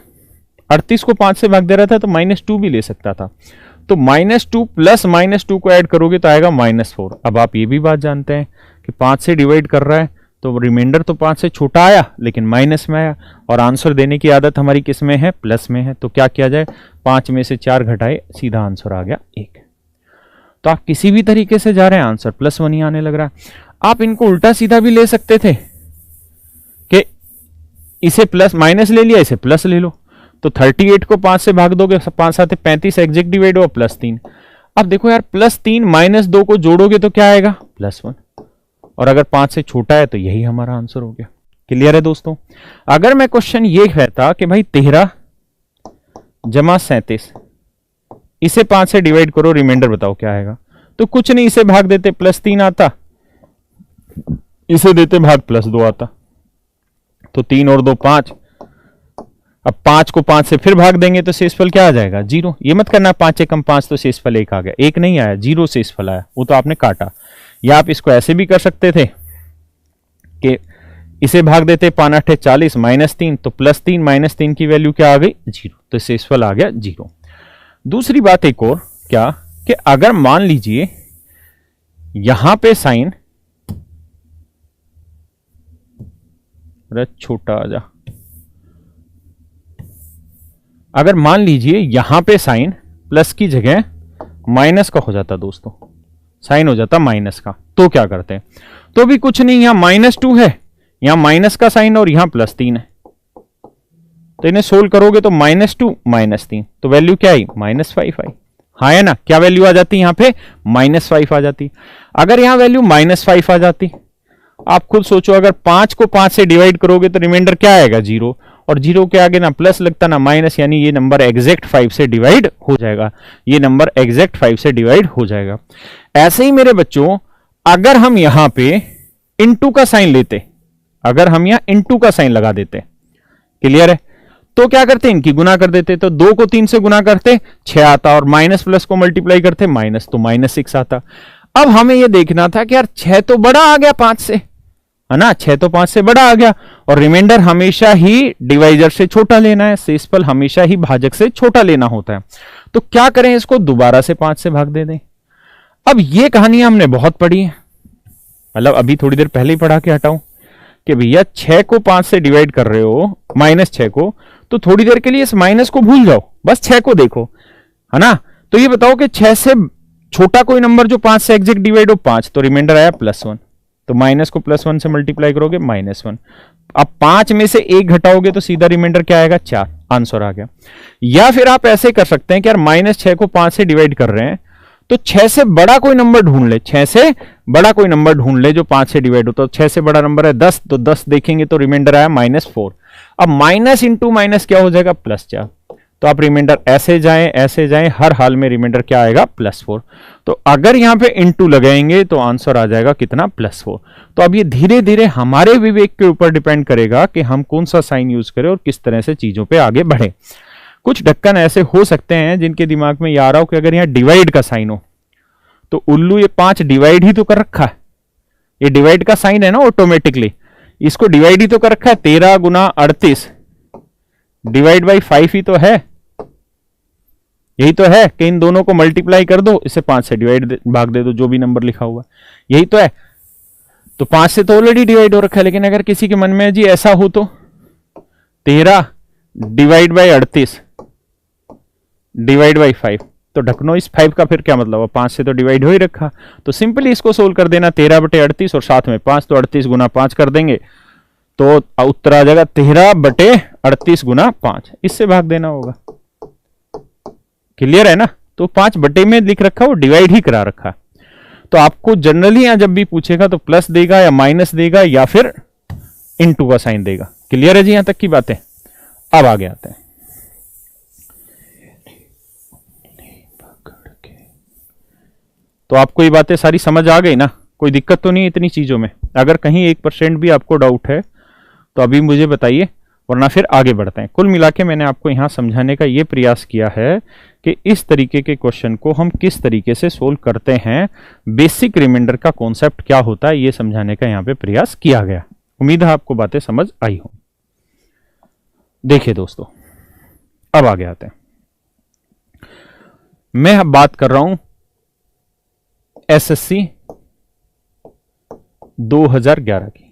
38 को 5 से भाग दे रहा था तो -2 भी ले सकता था। तो -2 प्लस -2 को ऐड करोगे तो आएगा -4। अब आप ये भी बात जानते हैं कि 5 से डिवाइड कर रहा है तो रिमाइंडर तो 5 से छोटा आया लेकिन माइनस में आया, और आंसर देने की आदत हमारी किस में है? प्लस में है। तो क्या किया जाए? 5 में से 4 घटाए, सीधा आंसर आ गया 1। तो आप किसी भी तरीके से जा रहे हैं आंसर +1 ही आने लग रहा है। आप इनको उल्टा सीधा भी ले सकते थे कि इसे प्लस माइनस ले लिया, इसे प्लस ले लो। तो 38 को 5 से भाग दोगे, 5 7 35, एग्जैक्ट डिवाइड हुआ +3। अब देखो यार +3 -2 को जोड़ोगे तो क्या आएगा? +1। और अगर 5 से छोटा है तो यही हमारा आंसर हो गया। क्लियर है दोस्तों? अगर मैं क्वेश्चन ये कहता कि भाई 13 जमा 37, इसे 5 से डिवाइड करो, रिमाइंडर बताओ क्या आएगा, तो कुछ नहीं, इसे भाग देते +3 आता, इसे देते भाग +2 आता, तो 3 और 2 5। अब 5 को 5 से फिर भाग देंगे तो शेषफल क्या आ जाएगा? 0। ये मत करना 5 एकम 5 तो शेषफल 1 आ गया, 1 नहीं आया, 0 शेषफल आया, वो तो आपने काटा। या आप इसको ऐसे भी कर सकते थे कि इसे भाग देते 5 8 40, -3, तो +3 -3 की वैल्यू क्या आ गई? 0, तो शेषफल आ गया 0। दूसरी बात एक और क्या कि अगर मान लीजिए यहां पे साइन, छोटा आ जा, अगर मान लीजिए यहां पे साइन प्लस की जगह माइनस का हो जाता दोस्तों, साइन हो जाता माइनस का, तो क्या करते हैं? तो भी कुछ नहीं, यहां -2 है, यहां माइनस का साइन और यहां +3 है, तो इन्हें सोल्व करोगे तो -2 -3, तो वैल्यू क्या आई? -5 आई। हाँ है ना? क्या वैल्यू आ जाती यहां पे? -5 आ जाती। अगर यहां वैल्यू -5 आ जाती, आप खुद सोचो, अगर 5 को 5 से डिवाइड करोगे तो रिमाइंडर क्या आएगा? 0, और 0 के आगे ना प्लस लगता ना माइनस, यानी ये नंबर एग्जैक्ट 5 से डिवाइड हो जाएगा। ये नंबर एग्जैक्ट 5 से डिवाइड हो जाएगा। ऐसे ही मेरे बच्चों, अगर हम यहां पे इनटू का साइन लेते, अगर हम यहां इनटू का साइन लगा देते, क्लियर है, तो क्या करते, इनकी गुना कर देते, तो 2 को 3 से गुना करते 6 आता, और माइनस प्लस को मल्टीप्लाई करते माइनस, तो -6 आता। अब हमें यह देखना था कि यार 6 तो बड़ा आ गया 5 से, है ना, 6 तो 5 से बड़ा आ गया, और रिमाइंडर हमेशा ही डिवाइजर से छोटा लेना है, शेषफल हमेशा ही भाजक से छोटा लेना होता है। तो क्या करें, इसको दोबारा से 5 से भाग दे दें। अब ये कहानी हमने बहुत पढ़ी है, मतलब अभी थोड़ी देर पहले ही पढ़ा के हटाऊं कि भैया 6 को 5 से डिवाइड कर रहे हो, -6 को, तो थोड़ी देर के लिए इस माइनस को भूल जाओ, बस 6 को देखो, है ना। तो ये बताओ कि 6 से छोटा कोई नंबर जो 5 से एग्जैक्ट डिवाइड हो 5, तो रिमाइंडर आया +1, तो माइनस को +1 से मल्टीप्लाई करोगे -1। अब 5 में से 1 घटाओगे तो सीधा रिमाइंडर क्या आएगा, 4, आंसर आ गया। या फिर आप ऐसे कर सकते हैं कि यार -6 को 5 से डिवाइड कर रहे हैं, तो 6 से बड़ा कोई नंबर ढूंढ ले, 6 से बड़ा कोई नंबर ढूंढ ले जो 5 से डिवाइड हो, तो 6 से बड़ा नंबर है 10, तो 10 देखेंगे तो रिमाइंडर आया -4। अब माइनस इंटू माइनस क्या हो जाएगा, +4। तो आप रिमाइंडर ऐसे जाएं, हर हाल में रिमाइंडर क्या आएगा, +4। तो अगर यहां पे इंटू लगाएंगे तो आंसर आ जाएगा कितना, +4। तो अब ये धीरे धीरे हमारे विवेक के ऊपर डिपेंड करेगा कि हम कौन सा साइन यूज करें और किस तरह से चीजों पे आगे बढ़े। कुछ ढक्कन ऐसे हो सकते हैं जिनके दिमाग में ये आ रहा हो कि अगर यहाँ डिवाइड का साइन हो तो उल्लू ये 5 डिवाइड ही तो कर रखा है, ये डिवाइड का साइन है ना ऑटोमेटिकली, इसको डिवाइड ही तो कर रखा है, 13 गुना 38 डिवाइड बाई 5 ही तो है, यही तो है कि इन दोनों को मल्टीप्लाई कर दो, इसे 5 से डिवाइड भाग दे दो, जो भी नंबर लिखा हुआ यही तो है। तो 5 से तो ऑलरेडी डिवाइड हो रखा है, लेकिन अगर किसी के मन में जी ऐसा हो तो 13 डिवाइड बाई 38 डिवाइड बाई 5, तो ढकनो इस 5 का फिर क्या मतलब है, 5 से तो डिवाइड हो ही रखा, तो सिंपली इसको सोल्व कर देना, 13/38 और साथ में 5, तो 38 गुना 5 कर देंगे तो उत्तर आ जाएगा 13/38 गुना 5, इससे भाग देना होगा। क्लियर है ना। तो 5 बटे में लिख रखा, वो डिवाइड ही करा रखा। तो आपको जनरली यहां जब भी पूछेगा तो प्लस देगा या माइनस देगा या फिर इनटू का साइन देगा। क्लियर है जी, यहां तक की बातें। अब आगे आते हैं। तो आपको ये बातें सारी समझ आ गई ना, कोई दिक्कत तो नहीं इतनी चीजों में। अगर कहीं 1% भी आपको डाउट है तो अभी मुझे बताइए, वरना फिर आगे बढ़ते हैं। कुल मिला के मैंने आपको यहां समझाने का यह प्रयास किया है कि इस तरीके के क्वेश्चन को हम किस तरीके से सोल्व करते हैं, बेसिक रिमाइंडर का कॉन्सेप्ट क्या होता है, यह समझाने का यहां पे प्रयास किया गया। उम्मीद है आपको बातें समझ आई हो। देखिए दोस्तों, अब आगे आते हैं। मैं अब बात कर रहा हूं एसएससी 2011 की।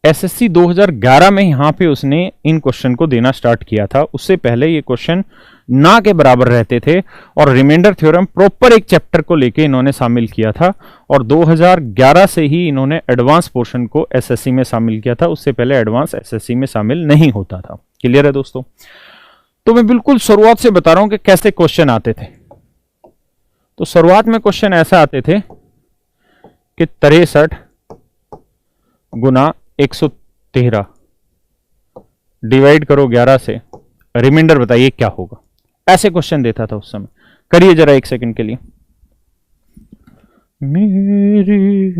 एसएससी 2011 में यहां पे उसने इन क्वेश्चन को देना स्टार्ट किया था। उससे पहले ये क्वेश्चन ना के बराबर रहते थे और रिमाइंडर थ्योरम प्रॉपर एक चैप्टर को लेके इन्होंने शामिल किया था, और 2011 से ही इन्होंने एडवांस पोर्शन को एसएससी में शामिल किया था। उससे पहले एडवांस एसएससी में शामिल नहीं होता था। क्लियर है दोस्तों। तो मैं बिल्कुल शुरुआत से बता रहा हूं कि कैसे क्वेश्चन आते थे। तो शुरुआत में क्वेश्चन ऐसा आते थे कि 63 गुना 113 डिवाइड करो 11 से, रिमाइंडर बताइए क्या होगा। ऐसे क्वेश्चन देता था उस समय। करिए जरा 1 सेकंड के लिए। मेरी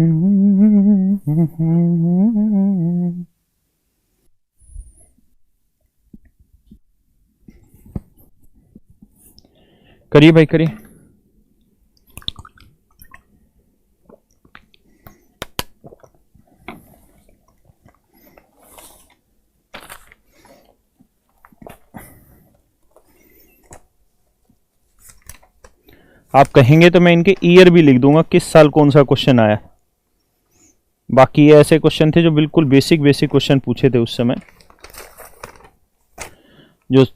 करिए भाई करिए। आप कहेंगे तो मैं इनके ईयर भी लिख दूंगा, किस साल कौन सा क्वेश्चन आया। बाकी ये ऐसे क्वेश्चन थे जो बिल्कुल बेसिक क्वेश्चन पूछे थे उस समय, जो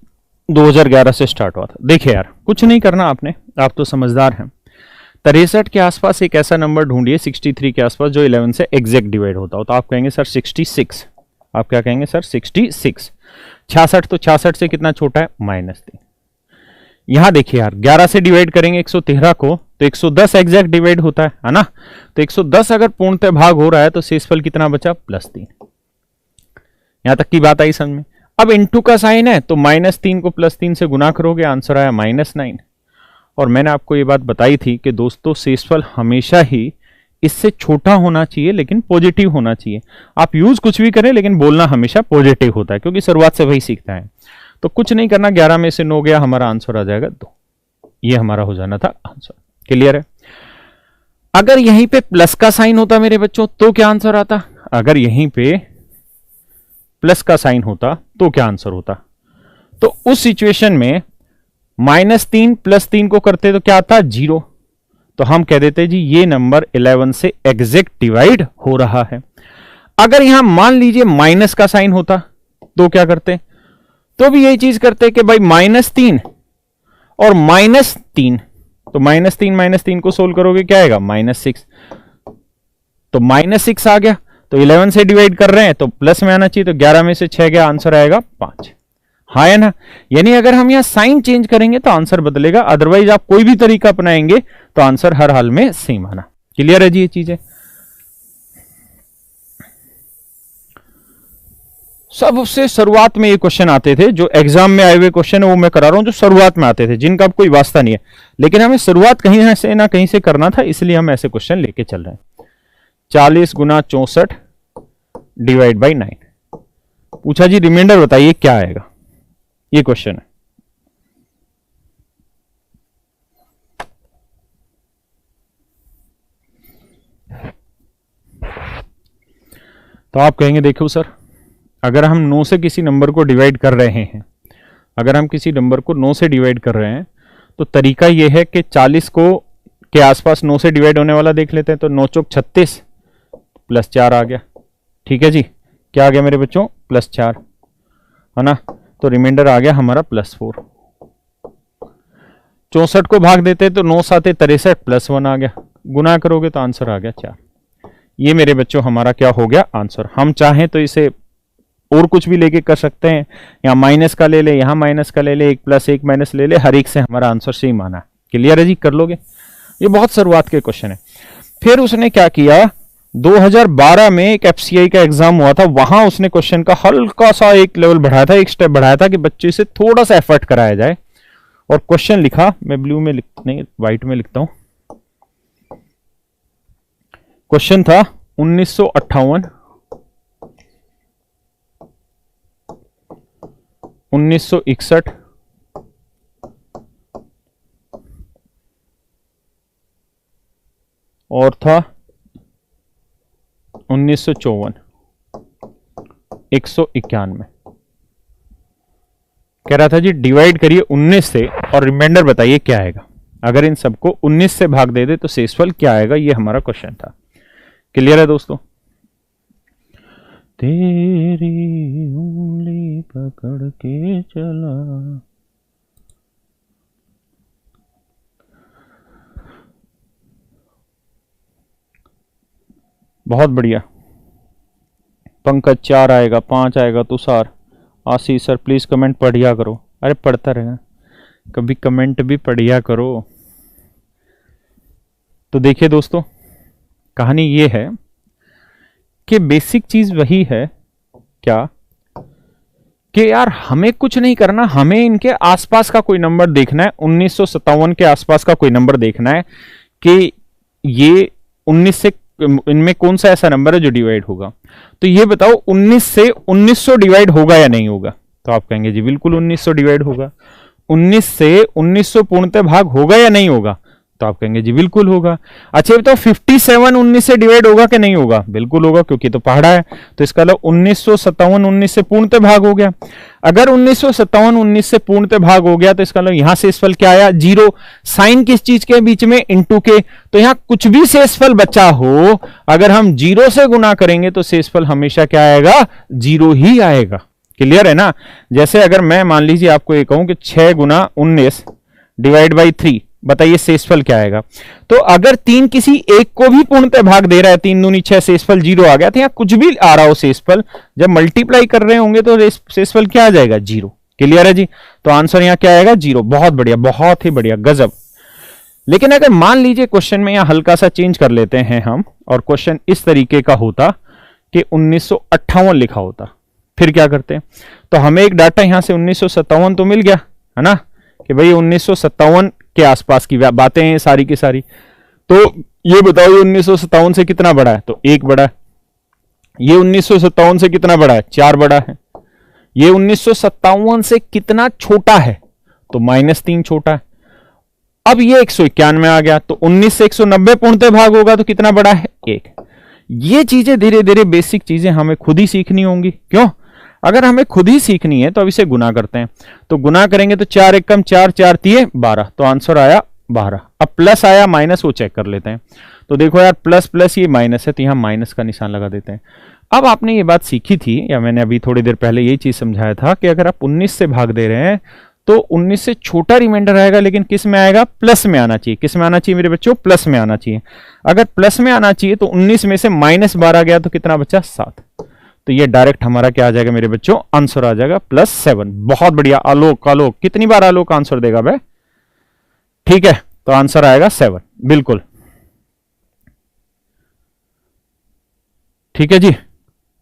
2011 से स्टार्ट हुआ था। देखिए यार, कुछ नहीं करना आपने, आप तो समझदार हैं। 63 के आसपास एक ऐसा नंबर ढूंढिए 63 के आसपास जो 11 से एग्जैक्ट डिवाइड होता हो। तो आप कहेंगे सर 66। आप क्या कहेंगे सर 66। 66 तो 66 से कितना छोटा है, -3। यहां देखिए यार, 11 से डिवाइड करेंगे 113 को तो 110 एग्जैक्ट डिवाइड होता है ना। तो 110 अगर पूर्णतः भाग हो रहा है तो शेषफल कितना बचा, +3। यहां तक की बात आई समझ में। अब इनटू का साइन है तो -3 को +3 से गुना करोगे, आंसर आया -9। और मैंने आपको ये बात बताई थी कि दोस्तों शेषफल हमेशा ही इससे छोटा होना चाहिए लेकिन पॉजिटिव होना चाहिए। आप यूज कुछ भी करें लेकिन बोलना हमेशा पॉजिटिव होता है, क्योंकि शुरुआत से वही सीखता है। तो कुछ नहीं करना, 11 में से 9 गया, हमारा आंसर आ जाएगा 2। ये हमारा हो जाना था आंसर। क्लियर है? अगर यहीं पे प्लस का साइन होता मेरे बच्चों तो क्या आंसर आता? अगर यहीं पे प्लस का साइन होता तो क्या आंसर होता? तो उस सिचुएशन में -3 + 3 को करते तो क्या आता? 0। तो हम कह देते जी ये नंबर 11 से एग्जैक्ट डिवाइड हो रहा है। अगर यहां मान लीजिए माइनस का साइन होता तो क्या करते? तो भी यही चीज करते कि भाई -3 और -3, तो -3 को सोल्व करोगे क्या आएगा? -6। तो -6 आ गया, तो 11 से डिवाइड कर रहे हैं तो प्लस में आना चाहिए, तो 11 में से 6 गया, आंसर आएगा 5। हाँ है ना? यानी अगर हम यहां साइन चेंज करेंगे तो आंसर बदलेगा, अदरवाइज आप कोई भी तरीका अपनाएंगे तो आंसर हर हाल में सेम आना। क्लियर है जी ये चीजें? सबसे शुरुआत में ये क्वेश्चन आते थे, जो एग्जाम में आए हुए क्वेश्चन है वो मैं करा रहा हूं, जो शुरुआत में आते थे, जिनका अब कोई वास्ता नहीं है, लेकिन हमें शुरुआत कहीं से ना कहीं से करना था, इसलिए हम ऐसे क्वेश्चन लेके चल रहे हैं। 40 × 64 / 9 पूछा जी, रिमाइंडर बताइए क्या आएगा? ये क्वेश्चन है। तो आप कहेंगे देखो सर, अगर हम 9 से किसी नंबर को डिवाइड कर रहे हैं, अगर हम किसी नंबर को 9 से डिवाइड कर रहे हैं तो तरीका यह है कि 40 को के आसपास 9 से डिवाइड होने वाला देख लेते हैं। तो 9 चौक 36 +4 आ गया। ठीक है जी, क्या आ गया मेरे बच्चों? +4 है ना? तो रिमाइंडर आ गया हमारा +4। 64 को भाग देते तो 9 7 63 +1 आ गया, गुना करोगे तो आंसर आ गया 4। ये मेरे बच्चों हमारा क्या हो गया? आंसर। हम चाहें तो इसे और कुछ भी लेके कर सकते हैं, यहाँ माइनस का ले ले, यहाँ माइनस का ले ले, 1 + 1 - ले ले, हर एक से हमारा आंसर सेम आना। क्लियर है जी? कर लोगे? ये बहुत शुरुआत के क्वेश्चन है। फिर उसने क्या किया, 2012 में एक FCI का एग्जाम हुआ था, वहां उसने क्वेश्चन का हल्का सा एक लेवल बढ़ाया था, एक स्टेप बढ़ाया था कि बच्चे से थोड़ा सा एफर्ट कराया जाए, और क्वेश्चन लिखा, मैं ब्लू में नहीं व्हाइट में लिखता हूं। क्वेश्चन था 1958, 1961 और था 1954, 191। कह रहा था जी डिवाइड करिए 19 से और रिमाइंडर बताइए क्या आएगा। अगर इन सबको 19 से भाग दे दे तो शेषफल क्या आएगा, ये हमारा क्वेश्चन था। क्लियर है दोस्तों? तेरी उंगली पकड़ के चला, बहुत बढ़िया। पंकज 4 आएगा, 5 आएगा। तुषार, आशीष सर प्लीज कमेंट पढ़िया करो। अरे पढ़ता रहेगा, कभी कमेंट भी पढ़िया करो। तो देखिए दोस्तों, कहानी ये है कि बेसिक चीज वही है क्या कि यार हमें कुछ नहीं करना, हमें इनके आसपास का कोई नंबर देखना है। 1957 के आसपास का कोई नंबर देखना है कि ये 19 से इनमें कौन सा ऐसा नंबर है जो डिवाइड होगा। तो ये बताओ 19 से 1900 डिवाइड होगा या नहीं होगा? तो आप कहेंगे जी बिल्कुल 1900 डिवाइड होगा। 19 से 1900 पूर्णतः भाग होगा या नहीं होगा? तो आप कहेंगे जी बिल्कुल होगा। अच्छा बताओ 57 19 से डिवाइड होगा कि नहीं होगा? बिल्कुल होगा, क्योंकि तो पहाड़ा है। तो इसका मतलब 1957 19 से पूर्णतः भाग हो गया। अगर 1957 19 से पूर्णतः भाग हो गया तो इसका मतलब यहां शेषफल क्या आया? 0। साइन किस चीज के बीच में? इनटू के। तो यहां कुछ भी शेषफल बचा हो, अगर हम 0 से गुना करेंगे तो शेषफल हमेशा क्या आएगा? 0 ही आएगा। क्लियर है ना? जैसे अगर मैं मान लीजिए आपको ये कहूं कि 6 × 19 / 3, बताइए शेषफल क्या आएगा? तो अगर 3 किसी एक को भी पूर्णतः भाग दे रहा है, 3 दूनी 6, शेषफल 0 आ गया। तो यहाँ कुछ भी आ रहा हो शेषफल, जब मल्टीप्लाई कर रहे होंगे तो शेषफल क्या आ जाएगा? 0। क्लियर है जी? तो आंसर यहाँ क्या आएगा? 0। बहुत बढ़िया, बहुत ही बढ़िया, गजब। लेकिन अगर मान लीजिए क्वेश्चन में यहाँ हल्का सा चेंज कर लेते हैं हम, और क्वेश्चन इस तरीके का होता कि 1958 लिखा होता, फिर क्या करते हैं? तो हमें एक डाटा यहां से 1957 तो मिल गया है ना, कि भाई 1957 के आसपास की बातें हैं सारी की सारी। तो ये बताओ ये 1957 से कितना बड़ा है? तो 1 बड़ा है। ये 1957 से कितना बड़ा है? 4 बड़ा है। ये 1957 से कितना छोटा है? तो -3 छोटा है। अब ये 191 आ गया, तो 19 से 190 पूर्णतः भाग होगा तो कितना बड़ा है? 1। ये चीजें धीरे धीरे बेसिक चीजें हमें खुद ही सीखनी होंगी। क्यों? अगर हमें खुद ही सीखनी है तो अब इसे गुना करते हैं। तो गुना करेंगे तो 4 एकम 4, 4 तिये 12, तो आंसर आया 12। अब प्लस आया माइनस, वो चेक कर लेते हैं। तो देखो यार, प्लस प्लस ये माइनस है, तो यहां माइनस का निशान लगा देते हैं। अब आपने ये बात सीखी थी, या मैंने अभी थोड़ी देर पहले यही चीज समझाया था कि अगर आप 19 से भाग दे रहे हैं तो 19 से छोटा रिमाइंडर आएगा, लेकिन किस में आएगा? प्लस में आना चाहिए। किस में आना चाहिए मेरे बच्चों? प्लस में आना चाहिए। अगर प्लस में आना चाहिए तो 19 में से -12 गया तो कितना बचा? 7। तो ये डायरेक्ट हमारा क्या आ जाएगा मेरे बच्चों? आंसर आ जाएगा +7। बहुत बढ़िया। आलोक, आलोक कितनी बार आलोक आंसर देगा भाई? ठीक है, तो आंसर आएगा 7। बिल्कुल ठीक है जी,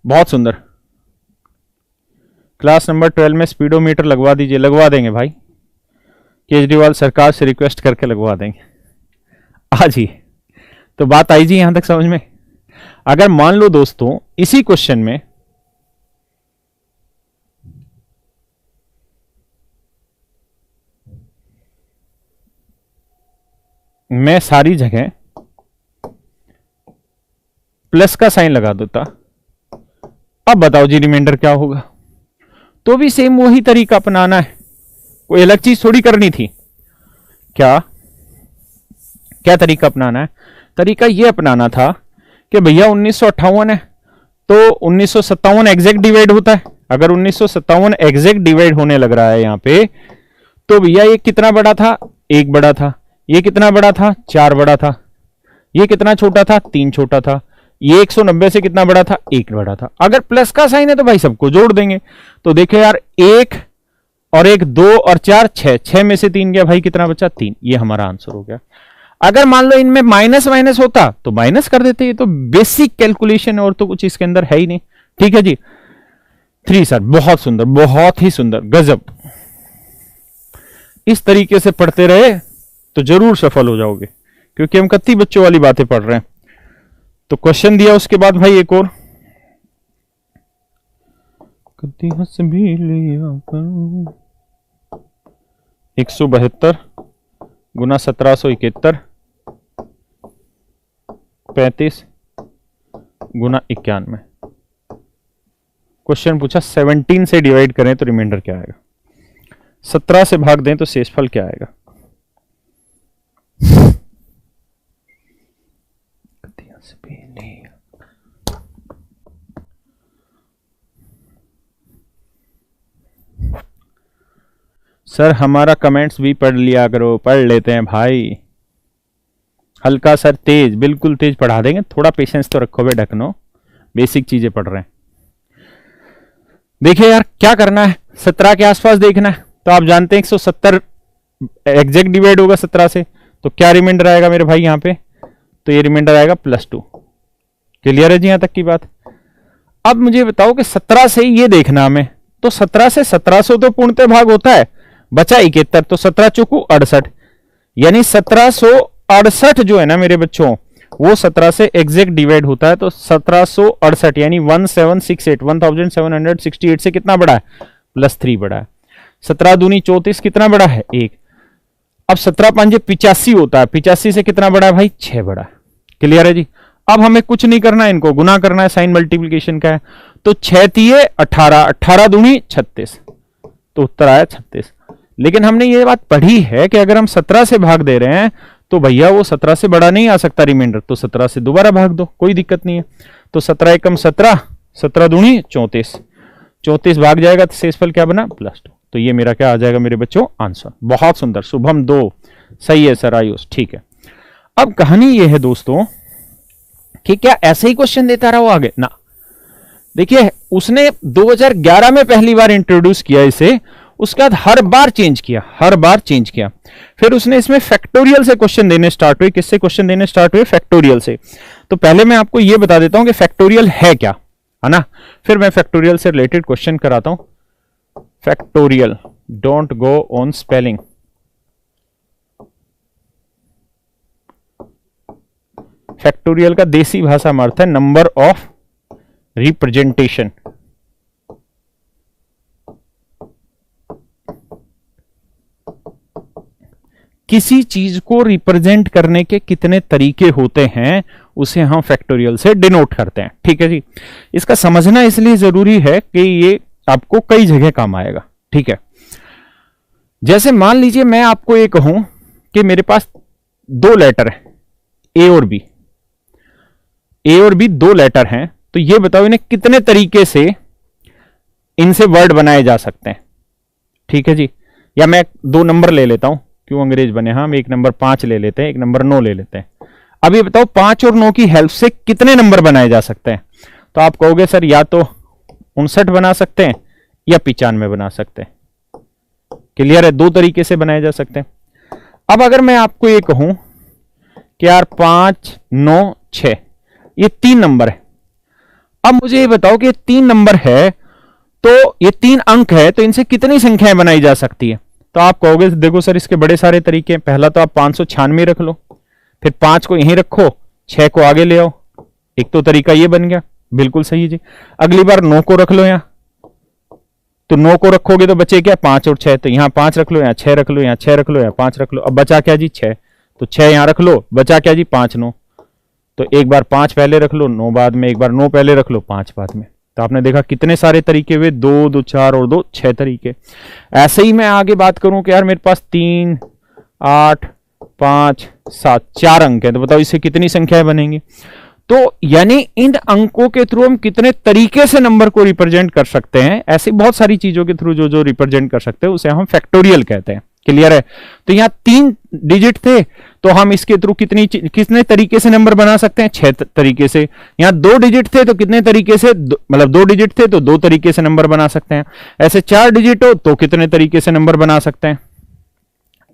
बहुत सुंदर। क्लास नंबर 12 में स्पीडोमीटर लगवा दीजिए। लगवा देंगे भाई, केजरीवाल सरकार से रिक्वेस्ट करके लगवा देंगे आज ही। तो बात आई जी यहां तक समझ में? अगर मान लो दोस्तों इसी क्वेश्चन में मैं सारी जगह प्लस का साइन लगा देता, अब बताओ जी रिमाइंडर क्या होगा? तो भी सेम वही तरीका अपनाना है, कोई अलग चीज थोड़ी करनी थी। क्या क्या तरीका अपनाना है? तरीका यह अपनाना था कि भैया 1958 है तो 1957 एग्जैक्ट डिवाइड होता है। अगर 1957 एग्जैक्ट डिवाइड होने लग रहा है यहां पे, तो भैया ये कितना बड़ा था? 1 बड़ा था। ये कितना बड़ा था? 4 बड़ा था। ये कितना छोटा था? 3 छोटा था। ये 190 से कितना बड़ा था? 1 बड़ा था। अगर प्लस का साइन है तो भाई सबको जोड़ देंगे। तो देखो यार, 1 और 1 2 और 4 6, 6 में से 3 गया भाई, कितना बचा? 3। ये हमारा आंसर हो गया। अगर मान लो इनमें माइनस माइनस होता तो माइनस कर देते। ये तो बेसिक कैलकुलेशन, और तो कुछ इसके अंदर है ही नहीं। ठीक है जी। 3 सर, बहुत सुंदर, बहुत ही सुंदर, गजब। इस तरीके से पढ़ते रहे तो जरूर सफल हो जाओगे, क्योंकि हम कत्ती बच्चों वाली बातें पढ़ रहे हैं। तो क्वेश्चन दिया, उसके बाद भाई एक और, कत्ती हंस भी लिया 172 गुना 1771 35 गुना 91। क्वेश्चन पूछा 17 से डिवाइड करें तो रिमाइंडर क्या आएगा? 17 से भाग दें तो शेषफल क्या आएगा? सर हमारा कमेंट्स भी पढ़ लिया करो। पढ़ लेते हैं भाई, हल्का सर तेज, बिल्कुल तेज पढ़ा देंगे। थोड़ा पेशेंस तो रखो बे ढकनो, बेसिक चीजें पढ़ रहे हैं। देखिए यार क्या करना है, 17 के आसपास देखना है। तो आप जानते हैं 170 एग्जैक्ट डिवाइड होगा 17 से, तो क्या रिमाइंडर आएगा मेरे भाई यहाँ पे? तो ये रिमाइंडर आएगा +2। क्लियर है जी यहाँ तक की बात? अब मुझे बताओ कि 17 से ये देखना हमें, तो 17 से 1700 तो पूर्णतः भाग होता है, बचा 71, तो 17 चौकू 68, यानी 1768 जो है ना मेरे बच्चों, वो 17 से एग्जैक्ट डिवाइड होता है। तो 1768 यानी 1768 1768 से कितना बड़ा है? +3 बड़ा है। 17 दूनी 34, कितना बड़ा है? 1। अब 17 पंजे 85 होता है, 85 से कितना बड़ा है भाई? 6 बड़ा है। क्लियर है जी? अब हमें कुछ नहीं करना है, इनको गुना करना है, साइन मल्टीप्लीकेशन का है। तो 6 तिये 18, 18 दूनी 36, तो उत्तर आया 36। लेकिन हमने ये बात पढ़ी है कि अगर हम 17 से भाग दे रहे हैं तो भैया वो 17 से बड़ा नहीं आ सकता रिमाइंडर, तो 17 से दोबारा भाग दो, कोई दिक्कत नहीं है। तो 17 एकम 17, 17 दूनी 34, 34 भाग जाएगा तो शेषफल क्या बना? +2। तो ये मेरा क्या आ जाएगा मेरे बच्चों? आंसर। बहुत सुंदर, शुभम 2 सही है सर, आयुष ठीक है। अब कहानी ये है दोस्तों कि क्या ऐसे ही क्वेश्चन देता रहा वो आगे ना। देखिए उसने 2011 में पहली बार इंट्रोड्यूस किया इसे, उसके बाद हर बार चेंज किया, हर बार चेंज किया। फिर उसने इसमें फैक्टोरियल से क्वेश्चन देने स्टार्ट हुए। किससे क्वेश्चन देने स्टार्ट हुए? फैक्टोरियल से। तो पहले मैं आपको यह बता देता हूं कि फैक्टोरियल है क्या, है ना, फिर मैं फैक्टोरियल से रिलेटेड क्वेश्चन कराता हूं। Factorial, don't go on spelling. Factorial का देसी भाषा में अर्थ है नंबर ऑफ रिप्रेजेंटेशन। किसी चीज को रिप्रेजेंट करने के कितने तरीके होते हैं उसे हम फैक्टोरियल से डिनोट करते हैं। ठीक है जी, इसका समझना इसलिए जरूरी है कि ये आपको कई जगह काम आएगा। ठीक है, जैसे मान लीजिए मैं आपको ये कहूं कि मेरे पास दो लेटर है ए और बी, ए और बी दो लेटर हैं, तो ये बताओ इन्हें कितने तरीके से इनसे वर्ड बनाए जा सकते हैं। ठीक है जी, या मैं दो नंबर ले लेता हूं, क्यों अंग्रेज बने, हम एक नंबर 5 ले लेते हैं, एक नंबर 9 ले लेते हैं। अब ये बताओ 5 और 9 की हेल्प से कितने नंबर बनाए जा सकते हैं। तो आप कहोगे सर या तो 59 बना सकते हैं या 95 बना सकते हैं। क्लियर है, दो तरीके से बनाए जा सकते हैं। अब अगर मैं आपको ये कहूं कि यार 5 9 6 ये 3 नंबर है, अब मुझे ये बताओ कि ये 3 नंबर है तो ये 3 अंक है, तो इनसे कितनी संख्याएं बनाई जा सकती है। तो आप कहोगे देखो सर इसके बड़े सारे तरीके हैं। पहला तो आप 596 रख लो, फिर 5 को यहीं रखो, 6 को आगे ले आओ, एक तो तरीका ये बन गया, बिल्कुल सही जी। अगली बार 9 को रख लो यहां, तो 9 को रखोगे तो बचे क्या 5 और 6, तो यहां 5 रख लो, यहां 6 रख लो, यहां 6 रख लो, यहां 5 रख लो, अब बचा क्या जी 6, तो 6 यहां रख लो, बचा क्या जी 5 9, तो एक बार 5 पहले रख लो, 9 बाद में, एक बार 9 पहले रख लो, 5 बाद में। तो आपने देखा कितने सारे तरीके हुए, 2 2 4 और 2 6 तरीके। ऐसे ही मैं आगे बात करूं कि यार मेरे पास 3 8 5 7 4 अंक है, तो बताओ इससे कितनी संख्याएं बनेंगी। तो यानी इन अंकों के थ्रू हम कितने तरीके से नंबर को रिप्रेजेंट कर सकते हैं, ऐसी बहुत सारी चीजों के थ्रू जो जो रिप्रेजेंट कर सकते हैं उसे हम फैक्टोरियल कहते हैं। क्लियर है, तो यहां 3 डिजिट थे तो हम इसके थ्रू कितने तरीके से नंबर बना सकते हैं, 6 तरीके से। यहां 2 डिजिट थे तो कितने तरीके से, मतलब 2 डिजिट थे तो 2 तरीके से नंबर बना सकते हैं। ऐसे 4 डिजिट हो तो कितने तरीके से नंबर बना सकते हैं।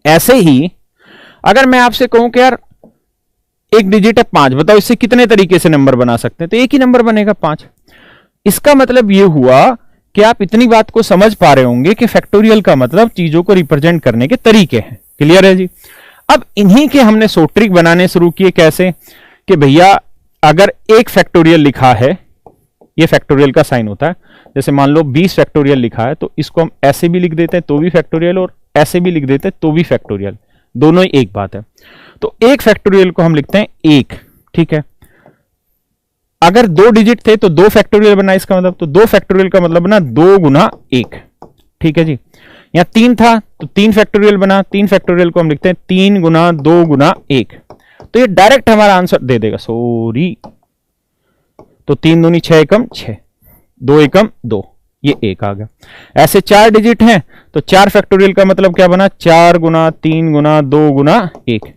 ऐसे ही अगर मैं आपसे कहूं कि यार एक डिजिट है 5, बताओ इससे कितने तरीके से नंबर बना सकते हैं, तो एक ही नंबर बनेगा 5। इसका मतलब यह हुआ कि आप इतनी बात को समझ पा रहे होंगे कि फैक्टोरियल का मतलब चीजों को रिप्रेजेंट करने के तरीके हैं। क्लियर है जी। अब इन्हीं के हमने सोट्रिक बनाने शुरू किए। कैसे कि भैया अगर एक फैक्टोरियल लिखा है, ये फैक्टोरियल का साइन होता है, जैसे मान लो 20 फैक्टोरियल लिखा है तो इसको हम ऐसे भी लिख देते हैं तो भी फैक्टोरियल, और ऐसे भी लिख देते हैं तो भी फैक्टोरियल, दोनों ही एक बात है। तो एक फैक्टोरियल को हम लिखते हैं 1। ठीक है, अगर 2 डिजिट थे तो 2 फैक्टोरियल बना, इसका मतलब तो 2 फैक्टोरियल का मतलब बना 2 गुना 1। ठीक है जी। यहां 3 था तो 3 फैक्टोरियल बना, 3 फैक्टोरियल को हम लिखते हैं 3 गुना 2 गुना 1। तो ये डायरेक्ट हमारा आंसर दे देगा, सॉरी, तो 3 दूनी 6 एकम 6, 2 एकम 2, ये 1 आ गया। ऐसे 4 डिजिट हैं तो 4 फैक्टोरियल का मतलब क्या बना, 4 गुना 3 गुना 2 गुना 1,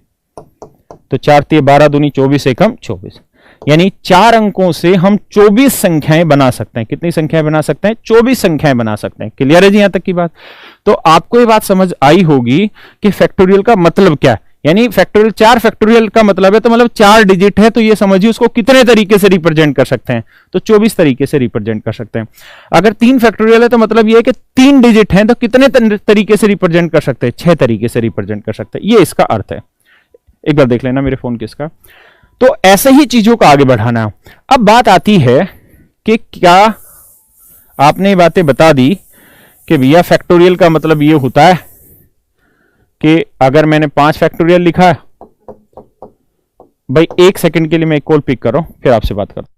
तो 4 3 12 दूनी 24 एकम 24। यानी 4 अंकों से हम 24 संख्याएं बना सकते हैं। कितनी संख्याएं बना सकते हैं, 24 संख्याएं बना सकते हैं। क्लियर है जी यहां तक की बात। तो आपको ये बात समझ आई होगी कि फैक्टोरियल का मतलब क्या है। यानी फैक्टोरियल 4 फैक्टोरियल का मतलब है तो मतलब 4 डिजिट है, तो ये समझिए उसको कितने तरीके से रिप्रेजेंट कर सकते हैं, तो 24 तरीके से रिप्रेजेंट कर सकते हैं। अगर 3 फैक्टोरियल है तो मतलब ये है कि 3 डिजिट है तो कितने तरीके से रिप्रेजेंट कर सकते हैं, 6 तरीके से रिप्रेजेंट कर सकते हैं। ये इसका अर्थ है। एक बार देख लेना मेरे फोन किसका। तो ऐसे ही चीजों को आगे बढ़ाना है। अब बात आती है कि क्या आपने ये बातें बता दी कि भैया फैक्टोरियल का मतलब ये होता है कि अगर मैंने 5 फैक्टोरियल लिखा है, भाई 1 सेकंड के लिए मैं एक कॉल पिक कर रहा हूं, फिर आपसे बात करता हूं।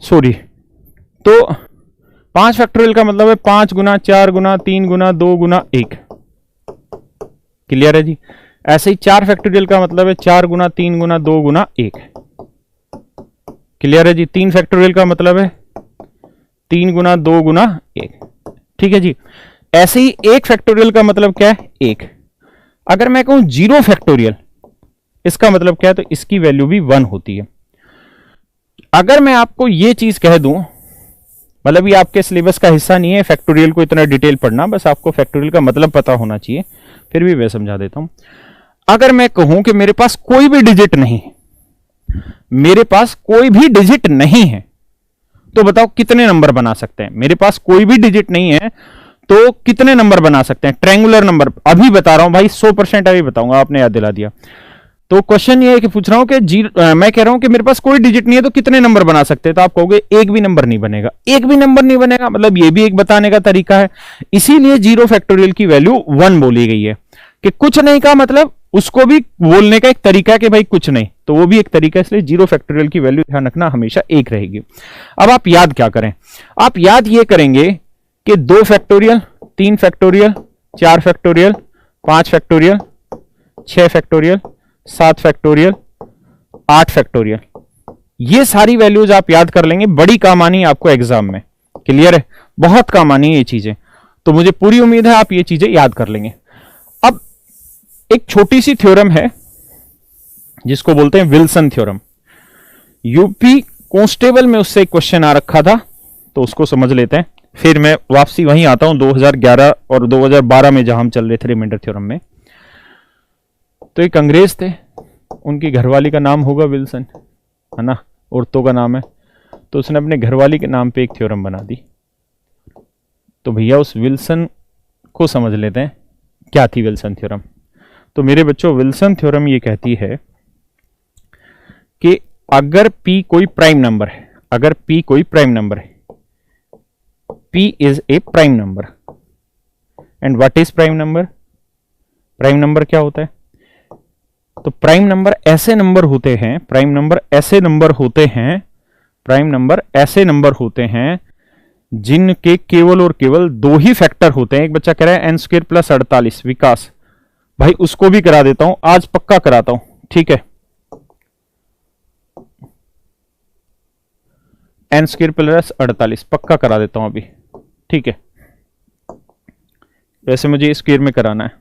सॉरी, तो 5 फैक्टोरियल का मतलब है 5 गुना 4 गुना 3 गुना 2 गुना 1। क्लियर है जी। ऐसे ही 4 फैक्टोरियल का मतलब है 4 गुना 3 गुना 2 गुना 1। क्लियर है जी। 3 फैक्टोरियल का मतलब है 3 गुना 2 गुना 1, ठीक है जी। ऐसे ही 1 फैक्टोरियल का मतलब क्या है 1। अगर मैं कहूं 0 फैक्टोरियल, इसका मतलब क्या है, तो इसकी वैल्यू भी 1 होती है। अगर मैं आपको यह चीज कह दूं, मतलब ये आपके सिलेबस का हिस्सा नहीं है फैक्टोरियल को इतना डिटेल पढ़ना, बस आपको फैक्टोरियल का मतलब पता होना चाहिए, फिर भी मैं समझा देता हूं। अगर मैं कहूं कि मेरे पास कोई भी डिजिट नहीं, मेरे पास कोई भी डिजिट नहीं है, तो बताओ कितने नंबर बना सकते हैं। मेरे पास कोई भी डिजिट नहीं है तो कितने नंबर बना सकते हैं, ट्रायंगुलर नंबर। अभी बता रहा हूं भाई, 100% अभी बताऊंगा, आपने याद दिला दिया। तो क्वेश्चन ये है कि पूछ रहा हूं कि मैं कह रहा हूं कि मेरे पास कोई डिजिट नहीं है तो कितने नंबर बना सकते हैं, तो आप कहोगे एक भी नंबर नहीं बनेगा। एक भी नंबर नहीं बनेगा मतलब ये भी एक बताने का तरीका है। इसीलिए 0 फैक्टोरियल की वैल्यू 1 बोली गई है, कि कुछ नहीं का मतलब उसको भी बोलने का एक तरीका है कि भाई कुछ नहीं, तो वो भी एक तरीका है। इसलिए 0 फैक्टोरियल की वैल्यू ध्यान रखना हमेशा 1 रहेगी। अब आप याद क्या करें, आप याद ये करेंगे कि 2 factorial, 3 factorial, 4 factorial, 5 factorial, 6 factorial, 7 factorial, 8 factorial, ये सारी वैल्यूज आप याद कर लेंगे, बड़ी काम आनी है आपको एग्जाम में। क्लियर है, बहुत काम आनी है ये चीजें, तो मुझे पूरी उम्मीद है आप ये चीजें याद कर लेंगे। अब एक छोटी सी थ्योरम है जिसको बोलते हैं विल्सन थ्योरम। यूपी कांस्टेबल में उससे एक क्वेश्चन आ रखा था, तो उसको समझ लेते हैं, फिर मैं वापसी वहीं आता हूं 2011 और 2012 में जहां हम चल रहे थे रिमाइंडर थ्योरम में। तो एक अंग्रेज थे, उनकी घरवाली का नाम होगा विल्सन, है ना, औरतों का नाम है, तो उसने अपने घरवाली के नाम पे एक थ्योरम बना दी। तो भैया उस विल्सन को समझ लेते हैं, क्या थी विल्सन थ्योरम। तो मेरे बच्चों, विल्सन थ्योरम ये कहती है कि अगर P कोई प्राइम नंबर है, अगर P कोई प्राइम नंबर है, P is a prime number, and what is prime number. Prime number क्या होता है, तो प्राइम नंबर ऐसे नंबर होते हैं, प्राइम नंबर ऐसे नंबर होते हैं, प्राइम नंबर ऐसे नंबर होते हैं जिनके केवल और केवल 2 ही फैक्टर होते हैं। एक बच्चा कह रहा है n² + 48, विकास भाई उसको भी करा देता हूं, आज पक्का कराता हूं, ठीक है। n² + 48 पक्का करा देता हूं अभी, ठीक है। वैसे मुझे स्क्वायर में कराना है,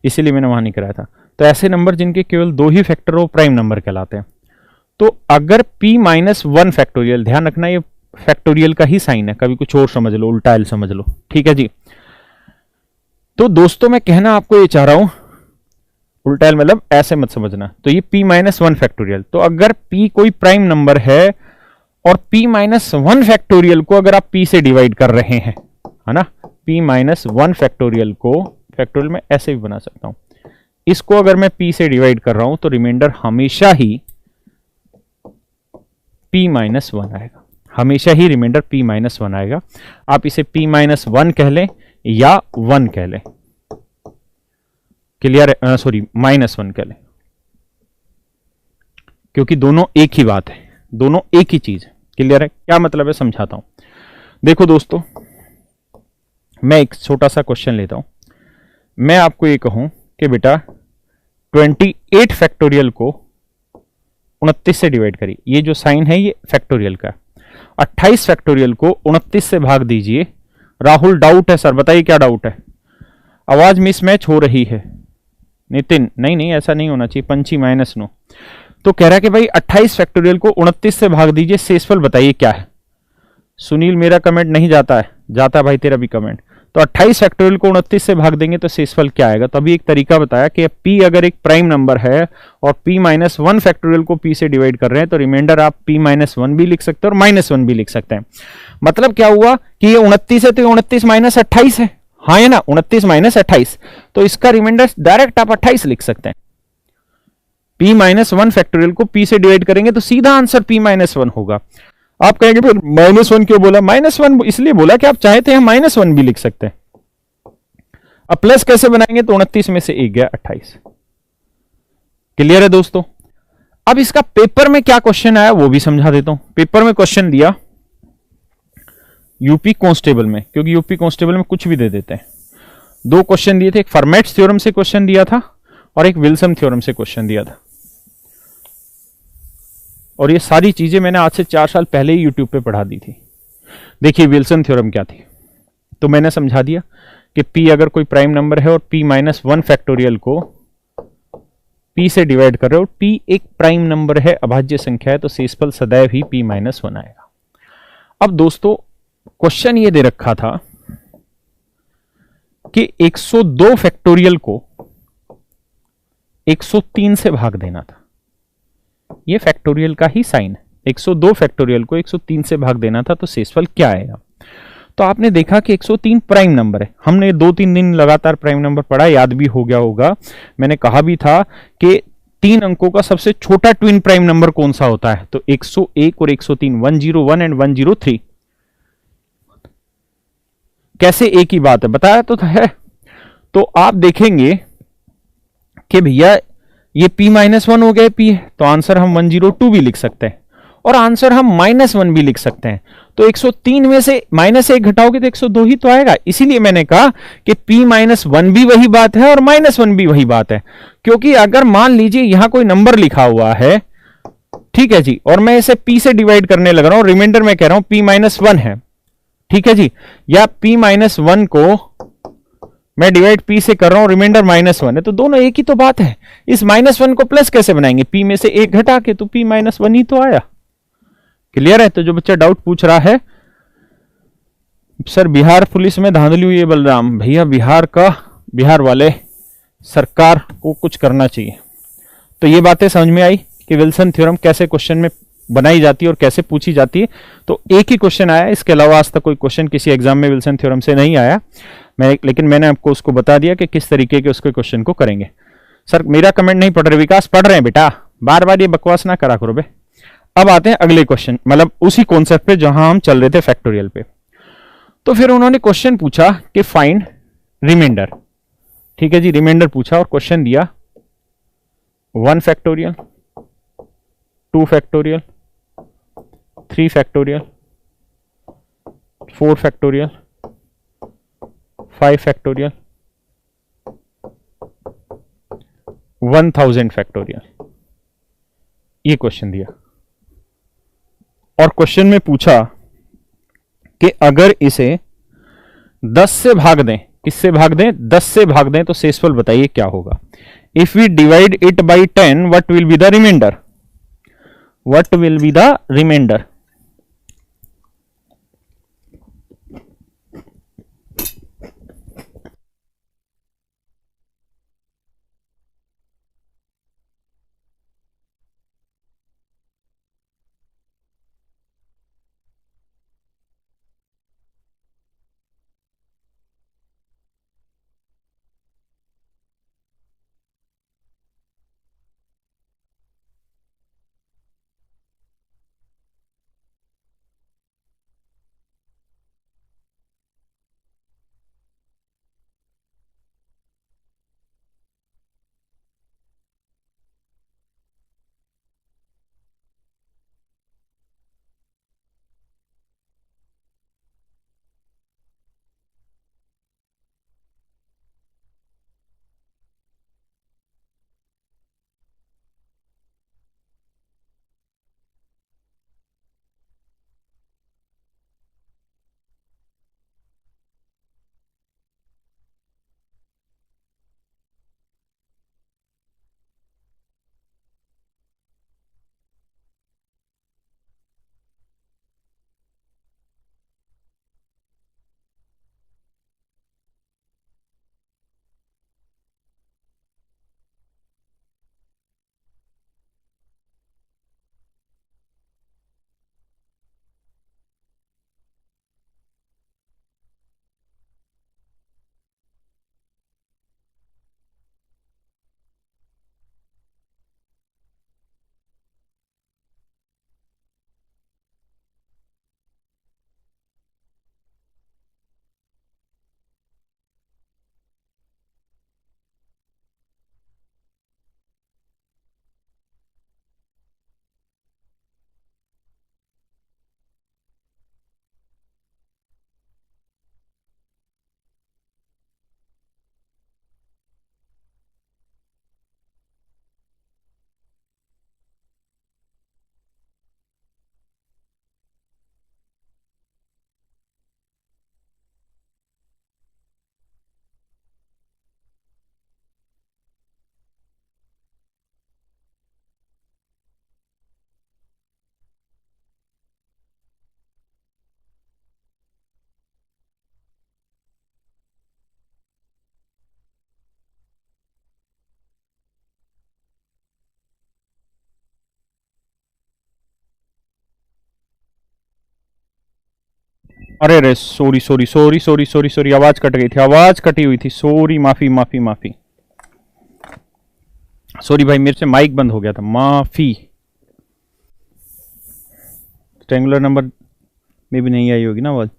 इसीलिए मैंने वहां नहीं कराया था। तो ऐसे नंबर जिनके केवल 2 ही फैक्टर हो प्राइम नंबर कहलाते हैं। तो अगर P - 1 फैक्टोरियल, ध्यान रखना ये फैक्टोरियल का ही साइन है, कभी कुछ और समझ लो, उल्टा एल समझ लो, ठीक है जी। तो दोस्तों मैं कहना आपको ये चाह रहा हूं, उल्टा एल मतलब ऐसे मत समझना। तो ये P - 1 फैक्टोरियल, तो अगर P कोई प्राइम नंबर है और P - 1 फैक्टोरियल को अगर आप P से डिवाइड कर रहे हैं, है ना, P - 1 फैक्टोरियल को फैक्टोरियल में ऐसे भी बना सकता हूं, इसको अगर मैं P से डिवाइड कर रहा हूं तो रिमाइंडर हमेशा ही P - 1 आएगा, हमेशा ही रिमाइंडर P - 1 आएगा। आप इसे P - 1 कह लें या 1 कह लें, क्लियर है, सॉरी -1 कह लें, क्योंकि दोनों एक ही बात है, दोनों एक ही चीज है। क्लियर है, क्या मतलब है समझाता हूं। देखो दोस्तों, मैं एक छोटा सा क्वेश्चन लेता हूं, मैं आपको ये कहूं कि बेटा 28 फैक्टोरियल को 29 से डिवाइड करिए, ये जो साइन है ये फैक्टोरियल का। 28 फैक्टोरियल को 29 से भाग दीजिए। राहुल डाउट है सर, बताइए क्या डाउट है। आवाज मिसमैच हो रही है। नितिन, नहीं ऐसा नहीं होना चाहिए, पंची -9। तो कह रहा है कि भाई 28 फैक्टोरियल को 29 से भाग दीजिए, शेषफल बताइए क्या है। सुनील, मेरा कमेंट नहीं जाता है, जाता है भाई तेरा भी कमेंट। तो 28 फैक्टोरियल को 29 से भाग देंगे तो शेषफल क्या आएगा। तो अभी एक तरीका बताया कि P अगर एक प्राइम नंबर है और P - 1 फैक्टोरियल को P से डिवाइड कर रहे हैं, तो रिमाइंडर आप P - 1 भी लिख सकते हैं और -1 भी लिख सकते हैं। मतलब क्या हुआ कि ये 29 है तो 29 - 28 है, हाँ है ना, 29 - 28, तो इसका रिमाइंडर डायरेक्ट आप 28 लिख सकते हैं। P - 1 फैक्टोरियल को P से डिवाइड करेंगे तो सीधा आंसर P - 1 होगा। आप कहेंगे फिर -1 क्यों बोला, -1 इसलिए बोला कि आप चाहे थे हम -1 भी लिख सकते हैं। अब प्लस कैसे बनाएंगे, तो 29 में से 1 गया 28। क्लियर है दोस्तों। अब इसका पेपर में क्या क्वेश्चन आया वो भी समझा देता हूं। पेपर में क्वेश्चन दिया यूपी कांस्टेबल में, क्योंकि यूपी कांस्टेबल में कुछ भी दे देते हैं। 2 क्वेश्चन दिए थे, एक फर्मेट्स थ्योरम से क्वेश्चन दिया था और एक विल्सन थ्योरम से क्वेश्चन दिया था। और ये सारी चीजें मैंने आज से 4 साल पहले ही यूट्यूब पे पढ़ा दी थी। देखिए विल्सन थ्योरम क्या थी, तो मैंने समझा दिया कि p अगर कोई प्राइम नंबर है और p माइनस 1 फैक्टोरियल को p से डिवाइड कर रहे हो, p एक प्राइम नंबर है, अभाज्य संख्या है, तो शेषफल सदैव ही p माइनस 1 आएगा। अब दोस्तों क्वेश्चन ये दे रखा था कि 102 फैक्टोरियल को 103 से भाग देना था। ये फैक्टोरियल का ही साइन है, 102 फैक्टोरियल को 103 से भाग देना था, तो शेषफल क्या आएगा। तो आपने देखा कि 103 प्राइम नंबर है, हमने 2-3 दिन लगातार प्राइम नंबर पढ़ा, याद भी हो गया होगा। मैंने कहा भी था कि 3 अंकों का सबसे छोटा ट्विन प्राइम नंबर कौन सा होता है, तो 101 और 103, 101 एंड 103 कैसे एक ही बात है, बताया तो है। तो आप देखेंगे कि भैया ये p माइनस 1 हो गया p है, तो आंसर हम 102 भी लिख सकते हैं और आंसर हम -1 भी लिख सकते हैं। तो 103 में से -1 घटाओगे तो 102 ही तो आएगा। इसीलिए मैंने कहा कि p माइनस 1 भी वही बात है और -1 भी वही बात है, क्योंकि अगर मान लीजिए यहां कोई नंबर लिखा हुआ है, ठीक है जी, और मैं इसे p से डिवाइड करने लग रहा हूं, रिमाइंडर में कह रहा हूं p माइनस 1 है, ठीक है जी, या p माइनस 1 को मैं डिवाइड p से कर रहा हूं, रिमाइंडर -1 है, तो दोनों एक ही तो बात है। इस -1 को प्लस कैसे बनाएंगे, p में से 1 घटा के, तो p -1 ही तो आया। क्लियर है। तो जो बच्चा डाउट पूछ रहा है सर बिहार पुलिस में धांधली हुई है, बलराम भैया बिहार वाले सरकार को कुछ करना चाहिए। तो ये बातें समझ में आई कि विल्सन थ्योरम कैसे क्वेश्चन में बनाई जाती है और कैसे पूछी जाती है। तो एक ही क्वेश्चन आया, इसके अलावा आज तक कोई क्वेश्चन किसी एग्जाम में विल्सन थ्योरम से नहीं आया, लेकिन मैंने आपको उसको बता दिया कि किस तरीके के उसके क्वेश्चन को करेंगे। सर मेरा कमेंट नहीं पढ़ रहे, विकास पढ़ रहे हैं बेटा, बार बार ये बकवास ना करा करो बे। अब आते हैं अगले क्वेश्चन, मतलब उसी कॉन्सेप्ट पे जहां हम चल रहे थे, फैक्टोरियल पे। तो फिर उन्होंने क्वेश्चन पूछा कि फाइंड रिमाइंडर, ठीक है जी, रिमाइंडर पूछा और क्वेश्चन दिया 1 factorial, 2 factorial, 3 factorial, 4 factorial, 5 factorial, 1000 factorial, ये क्वेश्चन दिया। और क्वेश्चन में पूछा कि अगर इसे 10 से भाग दें, किससे भाग दें, 10 से भाग दें, तो शेषफल बताइए क्या होगा। If we divide it by 10 what will be the remainder, what will be the remainder. अरे रे sorry sorry sorry sorry sorry sorry, आवाज कट गई थी, आवाज कटी हुई थी, सॉरी, माफी माफी माफी, सॉरी भाई, मेरे से माइक बंद हो गया था, माफी। ट्रायंगुलर नंबर में भी नहीं आई होगी ना आवाज।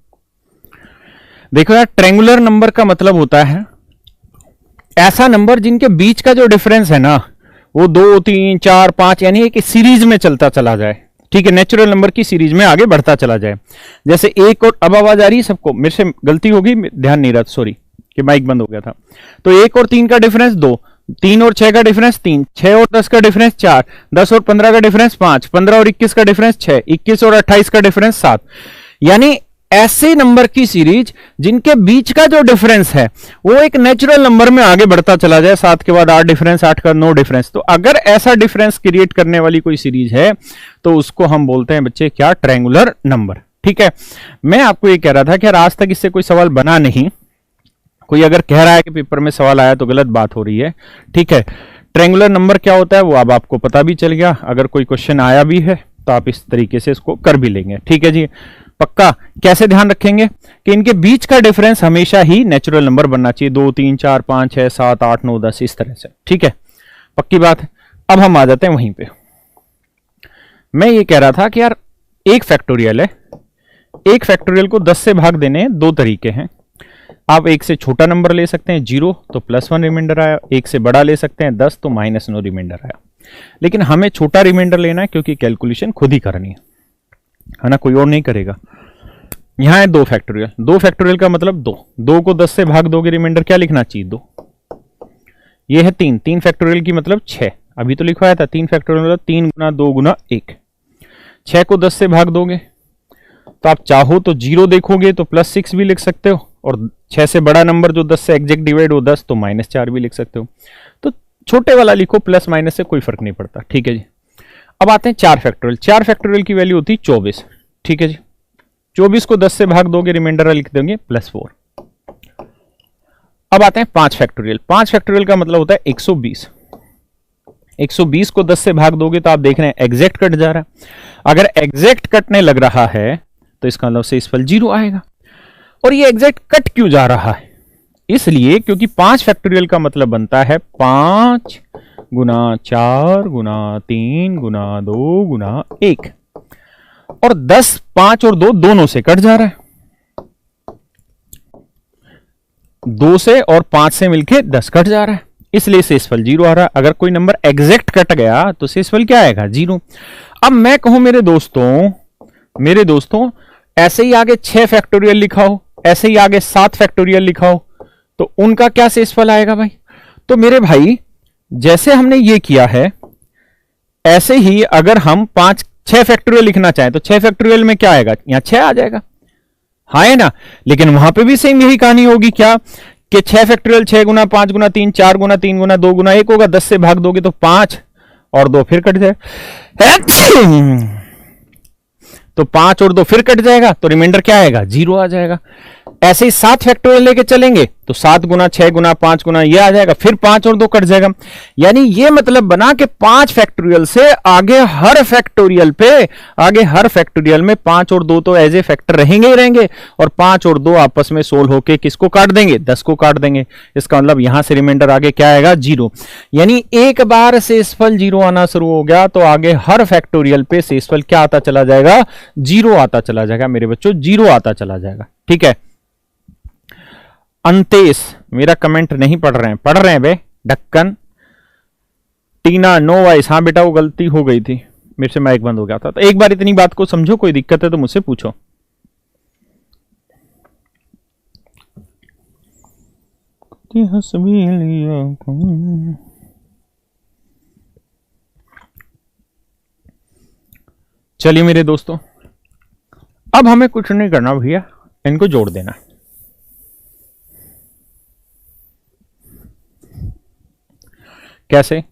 देखो यार, ट्रायंगुलर नंबर का मतलब होता है ऐसा नंबर जिनके बीच का जो डिफरेंस है ना वो 2, 3, 4, 5 यानी एक सीरीज में चलता चला जाए। ठीक है, नेचुरल नंबर की सीरीज में आगे बढ़ता चला जाए। जैसे एक और, अब आवाज आ रही है सबको? मेरे से गलती होगी, ध्यान नहीं रहा, सॉरी कि माइक बंद हो गया था। तो 1 और 3 का डिफरेंस 2, 3 और 6 का डिफरेंस 3, 6 और 10 का डिफरेंस 4, 10 और 15 का डिफरेंस 5, 15 और 21 का डिफरेंस 6, 21 और 28 का डिफरेंस 7। यानी ऐसे नंबर की सीरीज जिनके बीच का जो डिफरेंस है वो एक नेचुरल नंबर में आगे बढ़ता चला जाए, 7 के बाद 8 डिफरेंस, 8 का 9 डिफरेंस। तो अगर ऐसा डिफरेंस क्रिएट करने वाली कोई सीरीज है तो उसको हम बोलते हैं बच्चे क्या? Triangular number. ठीक है, मैं आपको ये कह रहा था कि यार आज तक इससे कोई सवाल बना नहीं, कोई अगर कह रहा है कि पेपर में सवाल आया तो गलत बात हो रही है। ठीक है, ट्रायंगुलर नंबर क्या होता है वो अब आपको पता भी चल गया। अगर कोई क्वेश्चन आया भी है तो आप इस तरीके से इसको कर भी लेंगे। ठीक है जी, पक्का। कैसे ध्यान रखेंगे कि इनके बीच का डिफरेंस हमेशा ही नेचुरल नंबर बनना चाहिए, 2, 3, 4, 5, 6, 7, 8, 9, 10 इस तरह से। ठीक है, पक्की बात है। अब हम आ जाते हैं वहीं पे। मैं ये कह रहा था कि यार एक फैक्टोरियल है, एक फैक्टोरियल को 10 से भाग देने 2 तरीके हैं। आप एक से छोटा नंबर ले सकते हैं 0 तो +1 रिमाइंडर आया, एक से बड़ा ले सकते हैं 10 तो -9 रिमाइंडर आया। लेकिन हमें छोटा रिमाइंडर लेना है क्योंकि कैलकुलेशन खुद ही करनी है ना, कोई और नहीं करेगा। यहां है 2 फैक्टोरियल, 2 फैक्टोरियल का मतलब 2, 2 को 10 से भाग दोगे रिमाइंडर क्या लिखना चाहिए? 2। ये है 3, 3 फैक्टोरियल की मतलब 6, अभी तो लिखवाया था 3 फैक्टोरियल मतलब 3 गुना 2 गुना 1। 6 को 10 से भाग दोगे तो आप चाहो तो 0 देखोगे तो +6 भी लिख सकते हो, और 6 से बड़ा नंबर जो 10 से एग्जैक्ट डिवाइड हो 10 तो -4 भी लिख सकते हो। तो छोटे वाला लिखो, प्लस माइनस से कोई फर्क नहीं पड़ता। ठीक है जी, अब आते हैं 4 फैक्टोरियल। 4 फैक्टोरियल की वैल्यू होती है 24। ठीक है जी, 24 को 10 से भाग दोगे रिमाइंडर लिख देंगे +4। अब आते हैं 5 फैक्टोरियल। 5 फैक्टोरियल का मतलब होता है 120। 120 को 10 से भाग दोगे तो आप देख रहे हैं एग्जैक्ट कट जा रहा है। अगर एग्जैक्ट कटने लग रहा है तो इसका मतलब शेषफल 0 आएगा। और ये एग्जैक्ट कट क्यों जा रहा है? इसलिए क्योंकि 5 फैक्टोरियल का मतलब बनता है 5 गुना 4 गुना 3 गुना 2 गुना 1, और 10 5 और 2 दोनों से कट जा रहा है, 2 से और 5 से मिलके 10 कट जा रहा है, इसलिए शेषफल 0 आ रहा है। अगर कोई नंबर एग्जैक्ट कट गया तो शेषफल क्या आएगा? 0। अब मैं कहूं मेरे दोस्तों ऐसे ही आगे 6 फैक्टोरियल लिखाओ, ऐसे ही आगे 7 फैक्टोरियल लिखाओ, तो उनका क्या शेषफल आएगा भाई? तो मेरे भाई जैसे हमने ये किया है ऐसे ही अगर हम 6 फैक्टोरियल लिखना चाहें तो 6 फैक्टोरियल में क्या आएगा? यहां 6 आ जाएगा, हाँ है ना। लेकिन वहां पे भी सेम यही कहानी होगी क्या कि 6 फैक्टोरियल 6 गुना 5 गुना 3 4 गुना 3 गुना 2 गुना 1 होगा, 10 से भाग दोगे तो 5 और 2 फिर कट जाए, तो 5 और 2 फिर कट जाएगा, तो रिमाइंडर क्या आएगा? 0 आ जाएगा। ऐसे ही 7 फैक्टोरियल लेके चलेंगे तो 7 गुना 6 गुना 5 गुना ये आ जाएगा, फिर 5 और 2 कट जाएगा। यानी ये मतलब बना कि 5 फैक्टोरियल से आगे हर फैक्टोरियल में 5 और 2 तो एज ए फैक्टर रहेंगे ही रहेंगे, और 5 और 2 आपस में सोल्व होके किसको काट देंगे? 10 को काट देंगे। इसका मतलब यहां से रिमाइंडर आगे क्या आएगा? 0। यानी एक बार शेषफल 0 आना शुरू हो गया तो आगे हर फैक्टोरियल पे शेषफल क्या आता चला जाएगा? 0 आता चला जाएगा मेरे बच्चों, 0 आता चला जाएगा। ठीक है, अंतेश मेरा कमेंट नहीं पढ़ रहे हैं बे ढक्कन। टीना नो वॉइस, हाँ बेटा वो गलती हो गई थी, मेरे से माइक बंद हो गया था। तो एक बार इतनी बात को समझो, कोई दिक्कत है तो मुझसे पूछो। चलिए मेरे दोस्तों, अब हमें कुछ नहीं करना भैया, इनको जोड़ देना। कैसे?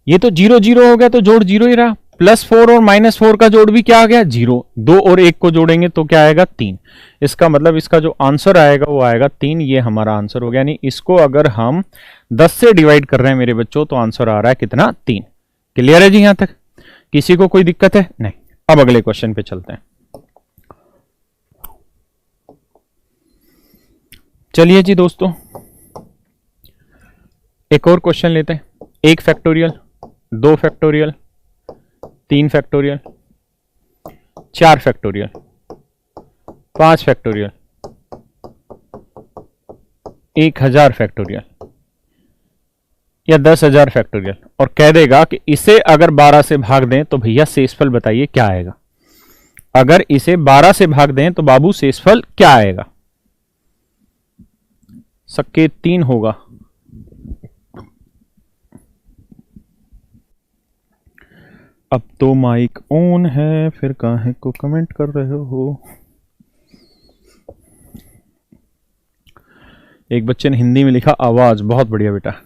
ये तो 0 0 हो गया तो जोड़ 0 ही रहा, +4 और -4 का जोड़ भी क्या आ गया? 0। 2 और 1 को जोड़ेंगे तो क्या आएगा? 3। इसका मतलब इसका जो आंसर आएगा वो आएगा 3। ये हमारा आंसर हो गया। यानी इसको अगर हम 10 से डिवाइड कर रहे हैं मेरे बच्चों तो आंसर आ रहा है कितना? 3। क्लियर है जी? यहां तक किसी को कोई दिक्कत है? नहीं। अब अगले क्वेश्चन पे चलते हैं। चलिए जी दोस्तों, एक और क्वेश्चन लेते हैं। 1 factorial, 2 factorial, 3 factorial, 4 factorial, 5 factorial, 1000 factorial या 10,000 फैक्टोरियल, और कह देगा कि इसे अगर 12 से भाग दें तो भैया शेषफल बताइए क्या आएगा। अगर इसे 12 से भाग दें तो बाबू शेषफल क्या आएगा। संकेत 3 होगा। अब तो माइक ऑन है, फिर काहे को कमेंट कर रहे हो। एक बच्चे ने हिंदी में लिखा आवाज, बहुत बढ़िया बेटा।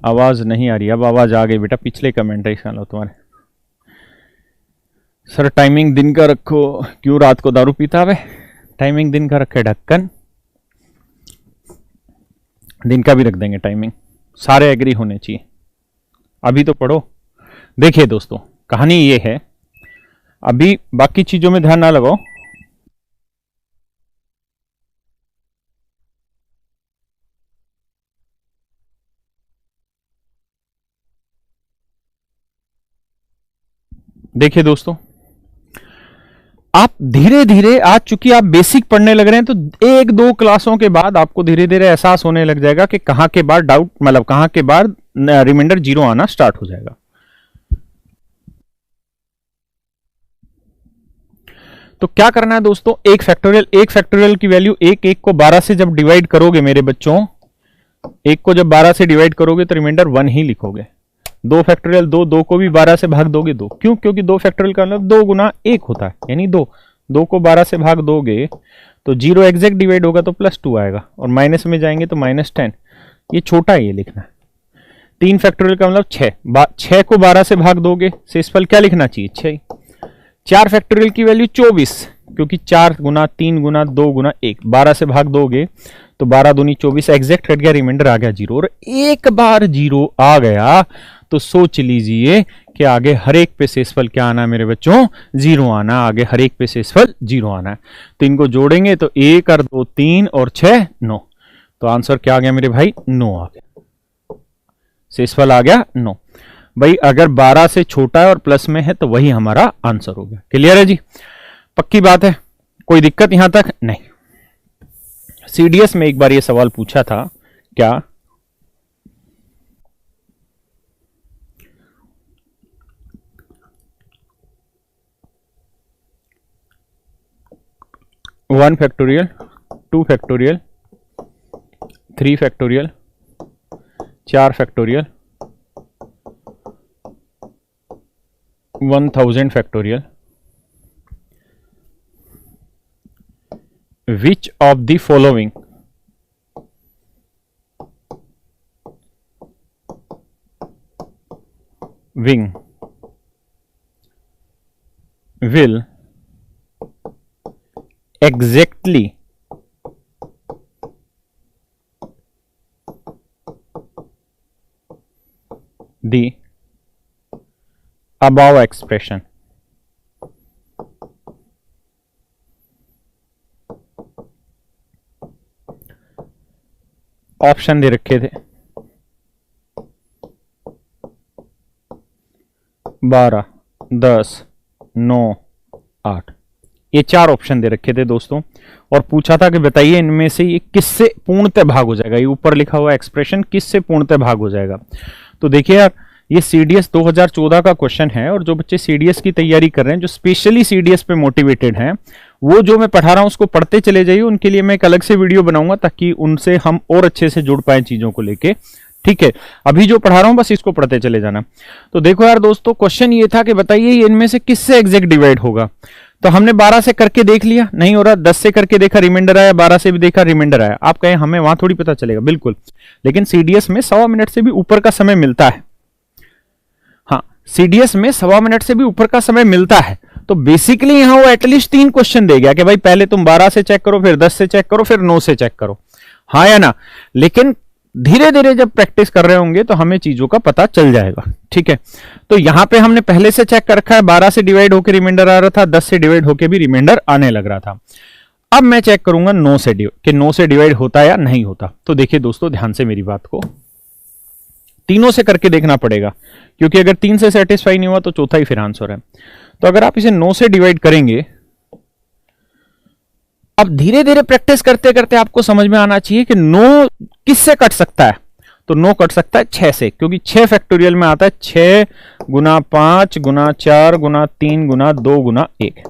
आवाज नहीं आ रही, अब आवाज आ गई बेटा। पिछले कमेंट है ख्याल हो तुम्हारे। सर टाइमिंग दिन का रखो, क्यों रात को दारू पीता है। टाइमिंग दिन का रखे ढक्कन, दिन का भी रख देंगे टाइमिंग, सारे एग्री होने चाहिए। अभी तो पढ़ो। देखिए दोस्तों, कहानी ये है, अभी बाकी चीजों में ध्यान ना लगाओ। देखिए दोस्तों, आप धीरे धीरे, आज चूंकि आप बेसिक पढ़ने लग रहे हैं, तो 1-2 क्लासों के बाद आपको धीरे धीरे एहसास होने लग जाएगा कि कहां के बाद डाउट, मतलब कहां के बाद रिमाइंडर 0 आना स्टार्ट हो जाएगा। तो क्या करना है दोस्तों, 1 फैक्टोरियल की वैल्यू 1 को 12 से जब डिवाइड करोगे मेरे बच्चों, 1 को जब 12 से डिवाइड करोगे तो रिमाइंडर 1 ही लिखोगे। 2 फैक्टोरियल 2 को भी 12 से भाग दोगे 2, क्यों? क्योंकि 2 फैक्टोरियल का मतलब 2 गुना 1 होता है, यानी 2 को 12 से भाग दोगे तो 0 एग्जैक्ट डिवाइड होगा तो +2 आएगा, और माइनस में जाएंगे तो -10। ये छोटा है, ये लिखना है। 3 फैक्टोरियल का मतलब 6 को 12 से भाग दोगे, शेषफल क्या लिखना चाहिए? 6। 4 फैक्टोरियल की वैल्यू 24, क्योंकि 4 गुना 3 गुना 2 गुना 1, 12 से भाग दोगे तो 12 दूनी 24, एग्जैक्ट कट गया, रिमाइंडर आ गया 0। और एक बार 0 आ गया तो सोच लीजिए कि आगे हर एक पे शेषफल क्या आना है मेरे बच्चों? 0 आना। आगे हर एक पे शेषफल 0 आना है। तो इनको जोड़ेंगे तो 1 और 2 3 और 6 9, तो आंसर क्या आ गया मेरे भाई? 9 आ गया। शेषफल आ गया 9। भाई अगर 12 से छोटा है और प्लस में है तो वही हमारा आंसर हो गया। क्लियर है जी? पक्की बात है, कोई दिक्कत यहां तक नहीं। सीडीएस में एक बार ये सवाल पूछा था, क्या 1 factorial, 2 factorial, 3 factorial, 4 factorial, 1000 factorial, which of the following wing will exactly the above expression? Option दे रखे थे 12, 10, 9, 8, ये 4 ऑप्शन दे रखे थे दोस्तों, और पूछा था कि बताइए इनमें से ये किससे पूर्णतः भाग हो जाएगा। ये ऊपर लिखा हुआ एक्सप्रेशन किससे पूर्णतः भाग हो जाएगा। तो देखिए यार, ये सीडीएस 2014 का क्वेश्चन है, और जो बच्चे सीडीएस की तैयारी कर रहे हैं, जो स्पेशली सीडीएस पे मोटिवेटेड हैं, वो जो मैं पढ़ा रहा हूं उसको पढ़ते चले जाइए। उनके लिए मैं एक अलग से वीडियो बनाऊंगा ताकि उनसे हम और अच्छे से जुड़ पाए चीजों को लेके। ठीक है, अभी जो पढ़ा रहा हूं बस इसको पढ़ते चले जाना। तो देखो यार दोस्तों, क्वेश्चन ये था कि बताइए इनमें से किससे एग्जैक्ट डिवाइड होगा। तो हमने 12 से करके देख लिया, नहीं हो रहा, 10 से करके देखा रिमाइंडर आया, 12 से भी देखा रिमाइंडर आया। आप कहें हमें वहां थोड़ी पता चलेगा, बिल्कुल, लेकिन सीडीएस में 1.25 मिनट से भी ऊपर का समय मिलता है। हाँ, सीडीएस में 1.25 मिनट से भी ऊपर का समय मिलता है। तो बेसिकली यहां वो एटलीस्ट 3 क्वेश्चन दे गया कि भाई पहले तुम 12 से चेक करो, फिर 10 से चेक करो, फिर 9 से चेक करो, हाँ या ना। लेकिन धीरे धीरे जब प्रैक्टिस कर रहे होंगे तो हमें चीजों का पता चल जाएगा। ठीक है, तो यहां पे हमने पहले से चेक कर रखा है, 12 से डिवाइड होकर रिमाइंडर आ रहा था, 10 से डिवाइड होकर भी रिमाइंडर आने लग रहा था। अब मैं चेक करूंगा 9 से कि 9 से डिवाइड होता है या नहीं होता। तो देखिए दोस्तों, ध्यान से मेरी बात को तीनों से करके देखना पड़ेगा, क्योंकि अगर 3 से सेटिस्फाई नहीं हुआ तो चौथा ही फिर आंसर है। तो अगर आप इसे 9 से डिवाइड करेंगे, अब धीरे धीरे प्रैक्टिस करते करते आपको समझ में आना चाहिए कि 9 किससे कट सकता है। तो 9 कट सकता है 6 से, क्योंकि 6 फैक्टोरियल में आता है 6 गुना 5 गुना 4 गुना 3 गुना 2 गुना 1।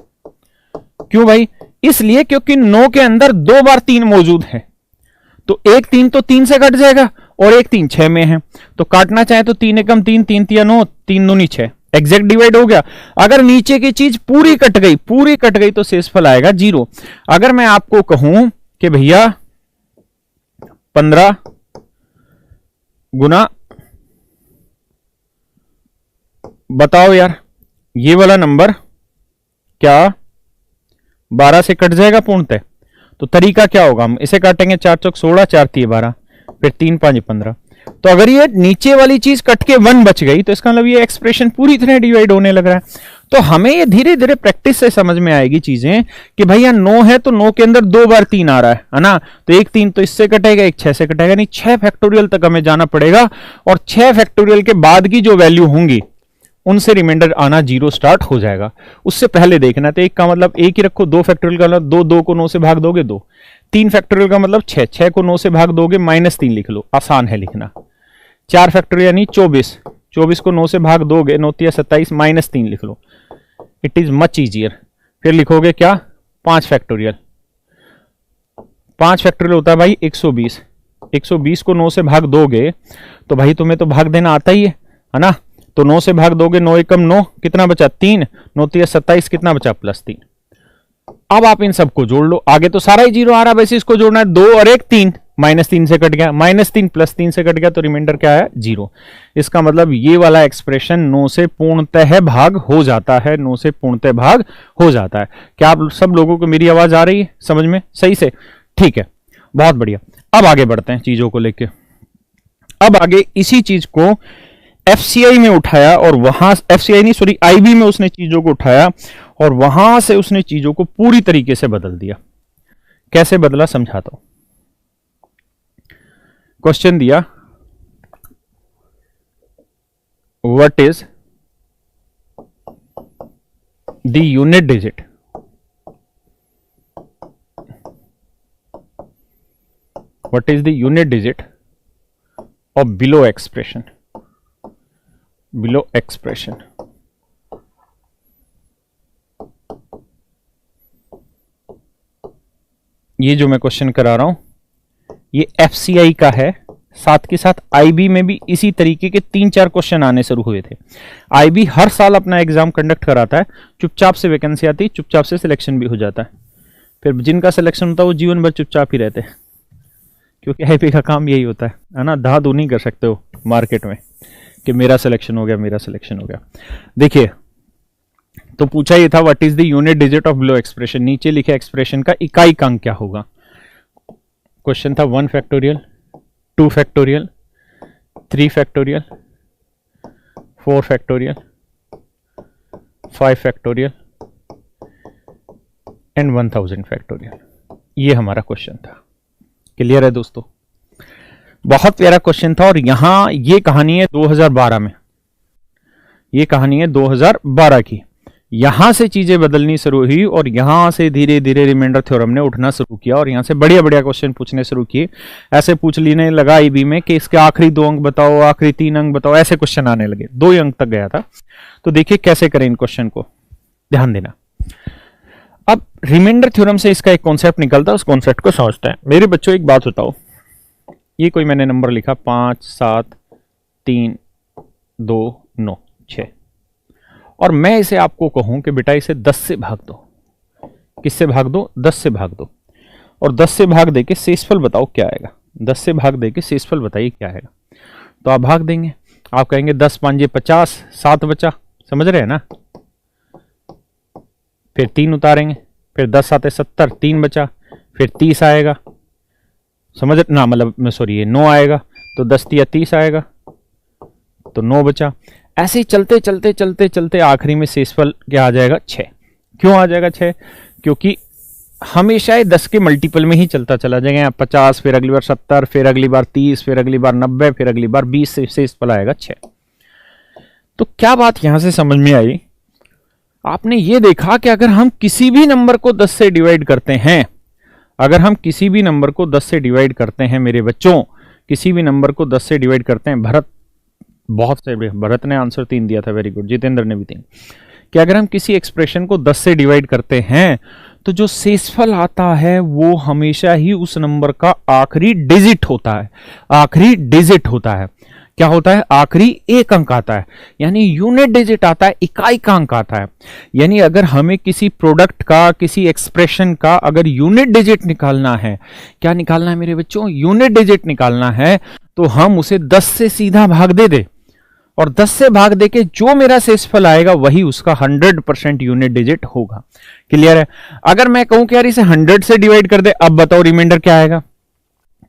क्यों भाई? इसलिए क्योंकि 9 के अंदर 2 बार 3 मौजूद है, तो एक 3 तो 3 से कट जाएगा और एक 3 6 में है। तो काटना चाहे तो 3 एकम 3, 3 तिया 9, 3 दूनी 6, एग्जैक्ट डिवाइड हो गया। अगर नीचे की चीज पूरी कट गई तो शेषफल आएगा 0। अगर मैं आपको कहूं कि भैया 15 गुना, बताओ यार ये वाला नंबर क्या 12 से कट जाएगा पूर्णतः? तो तरीका क्या होगा, हम इसे काटेंगे 4 चौक 16, 4 तिये 12, फिर 3 5 15। तो अगर ये नीचे वाली चीज कट के 1 बच गई तो इसका मतलब ये एक्सप्रेशन पूरी तरह डिवाइड होने लग रहा है। तो हमें ये धीरे धीरे प्रैक्टिस से समझ में आएगी चीजें कि भैया 9 है तो 9 के अंदर 2 बार 3 आ रहा है ना, तो एक 3 तो इससे कटेगा, एक 6 से कटेगा, नहीं 6 फैक्टोरियल तक हमें जाना पड़ेगा। और 6 फैक्टोरियल के बाद की जो वैल्यू होंगी उनसे रिमाइंडर आना 0 स्टार्ट हो जाएगा। उससे पहले देखना, तो एक का मतलब एक ही रखो, 2 फैक्टोरियल का मतलब 2, 2 को 9 से भाग दोगे 2, 3 फैक्टोरियल का मतलब 6, 6 को 9 से भाग दोगे -3 लिख लो, आसान है लिखना। 4 फैक्टोरियल यानी 24, 24 को 9 से भाग दोगे 9 तिया 27, -3 लिख लो, इट इज मच इजियर। फिर लिखोगे क्या 5 फैक्टोरियल, 5 फैक्टोरियल होता है भाई 120, 120 को 9 से भाग दोगे तो भाई तुम्हें तो भाग देना आता ही है ना। तो 9 से भाग दोगे, 9 एकम 9, कितना बचा 3, 9 तिया 27, कितना बचा +3। अब आप इन सबको जोड़ लो, आगे तो सारा ही 0 आ रहा है, वैसे इसको जोड़ना है 2 और 1 3, -3 से कट गया, -3 +3 से कट गया, तो रिमाइंडर क्या है 0। इसका मतलब ये वाला एक्सप्रेशन 9 से पूर्णतः भाग हो जाता है, 9 से पूर्णतः भाग हो जाता है। क्या आप सब लोगों को मेरी आवाज आ रही है समझ में सही से? ठीक है, बहुत बढ़िया। अब आगे बढ़ते हैं चीजों को लेके। अब आगे इसी चीज को एफसीआई में उठाया और वहां एफसीआई नहीं सॉरी आईबी में उसने चीजों को उठाया और वहां से उसने चीजों को पूरी तरीके से बदल दिया। कैसे बदला समझाता हूं। क्वेश्चन दिया, what is the unit digit of below expression ये जो मैं क्वेश्चन करा रहा हूं ये एफसीआई का है, साथ के साथ आईबी में भी इसी तरीके के 3-4 क्वेश्चन आने शुरू हुए थे। आईबी हर साल अपना एग्जाम कंडक्ट कराता है, चुपचाप से वैकेंसी आती है, चुपचाप से सिलेक्शन भी हो जाता है। फिर जिनका सिलेक्शन होता है वो जीवन भर चुपचाप ही रहते हैं, क्योंकि आईबी का काम यही होता है ना, धा-धू नहीं कर सकते हो मार्केट में कि मेरा सिलेक्शन हो गया। देखिए, तो पूछा ये था what is the unit digit of below expression, नीचे लिखे एक्सप्रेशन का इकाई अंक क्या होगा। क्वेश्चन था 1 factorial, 2 factorial, 3 factorial, 4 factorial, 5 factorial and 1000 factorial. ये हमारा क्वेश्चन था। क्लियर है दोस्तों? बहुत प्यारा क्वेश्चन था। और यहां ये कहानी है 2012 में, ये कहानी है 2012 की। यहां से चीजें बदलनी शुरू हुई और यहां से धीरे धीरे रिमाइंडर थ्योरम ने उठना शुरू किया और यहां से बढ़िया बढ़िया क्वेश्चन पूछने शुरू किए। ऐसे पूछ लेने लगा आईबी में कि इसके आखिरी 2 अंक बताओ, आखिरी 3 अंक बताओ, ऐसे क्वेश्चन आने लगे। 2 अंक तक गया था। तो देखिए कैसे करें इन क्वेश्चन को, ध्यान देना। अब रिमाइंडर थ्योरम से इसका एक कॉन्सेप्ट निकलता है, उस कॉन्सेप्ट को समझते हैं। मेरे बच्चों एक बात बताओ, ये कोई मैंने नंबर लिखा 5 7 3 2 9 6 और मैं इसे आपको कहूं कि बेटा इसे 10 से भाग दो। किससे भाग दो? 10 से भाग दो। और 10 से भाग देके शेषफल बताओ क्या आएगा। 10 से भाग देके शेषफल बताइए क्या आएगा। तो आप भाग देंगे, आप कहेंगे 10 5 50, 7 बचा, समझ रहे हैं ना। फिर 3 उतारेंगे, फिर 10 7 70, 3 बचा, फिर 30 आएगा, समझ ना, मतलब सॉरी ये 9 आएगा, तो 10 या 30 आएगा, तो 9 बचा। ऐसे ही चलते चलते चलते चलते आखिरी में शेषफल क्या आ जाएगा? 6। क्यों आ जाएगा 6? क्योंकि हमेशा ये 10 के मल्टीपल में ही चलता चला जाएगा। 50, फिर अगली बार 70, फिर अगली बार 30, फिर अगली बार 90, फिर अगली बार 20 से शेषफल आएगा 6। तो क्या बात यहां से समझ में आई? आपने ये देखा कि अगर हम किसी भी नंबर को 10 से डिवाइड करते हैं, अगर हम किसी भी नंबर को 10 से डिवाइड करते हैं मेरे बच्चों, किसी भी नंबर को 10 से डिवाइड करते हैं, भरत ने आंसर 3 दिया था, वेरी गुड। जितेंद्र ने भी 3। कि अगर हम किसी एक्सप्रेशन को 10 से डिवाइड करते हैं तो जो शेषफल आता है वो हमेशा ही उस नंबर का आखिरी डिजिट होता है। आखिरी डिजिट होता है। क्या होता है? आखिरी एक अंक आता है, यानी यूनिट डिजिट आता है, इकाई का अंक आता है। यानी अगर हमें किसी प्रोडक्ट का, किसी एक्सप्रेशन का अगर यूनिट डिजिट निकालना है, क्या निकालना है मेरे बच्चों? यूनिट डिजिट निकालना है, तो हम उसे 10 से सीधा भाग दे दे, और 10 से भाग दे के जो मेरा शेषफल आएगा वही उसका 100% यूनिट डिजिट होगा। क्लियर है? अगर मैं कहूं कि यार इसे 100 से डिवाइड कर दे, अब बताओ रिमाइंडर क्या आएगा?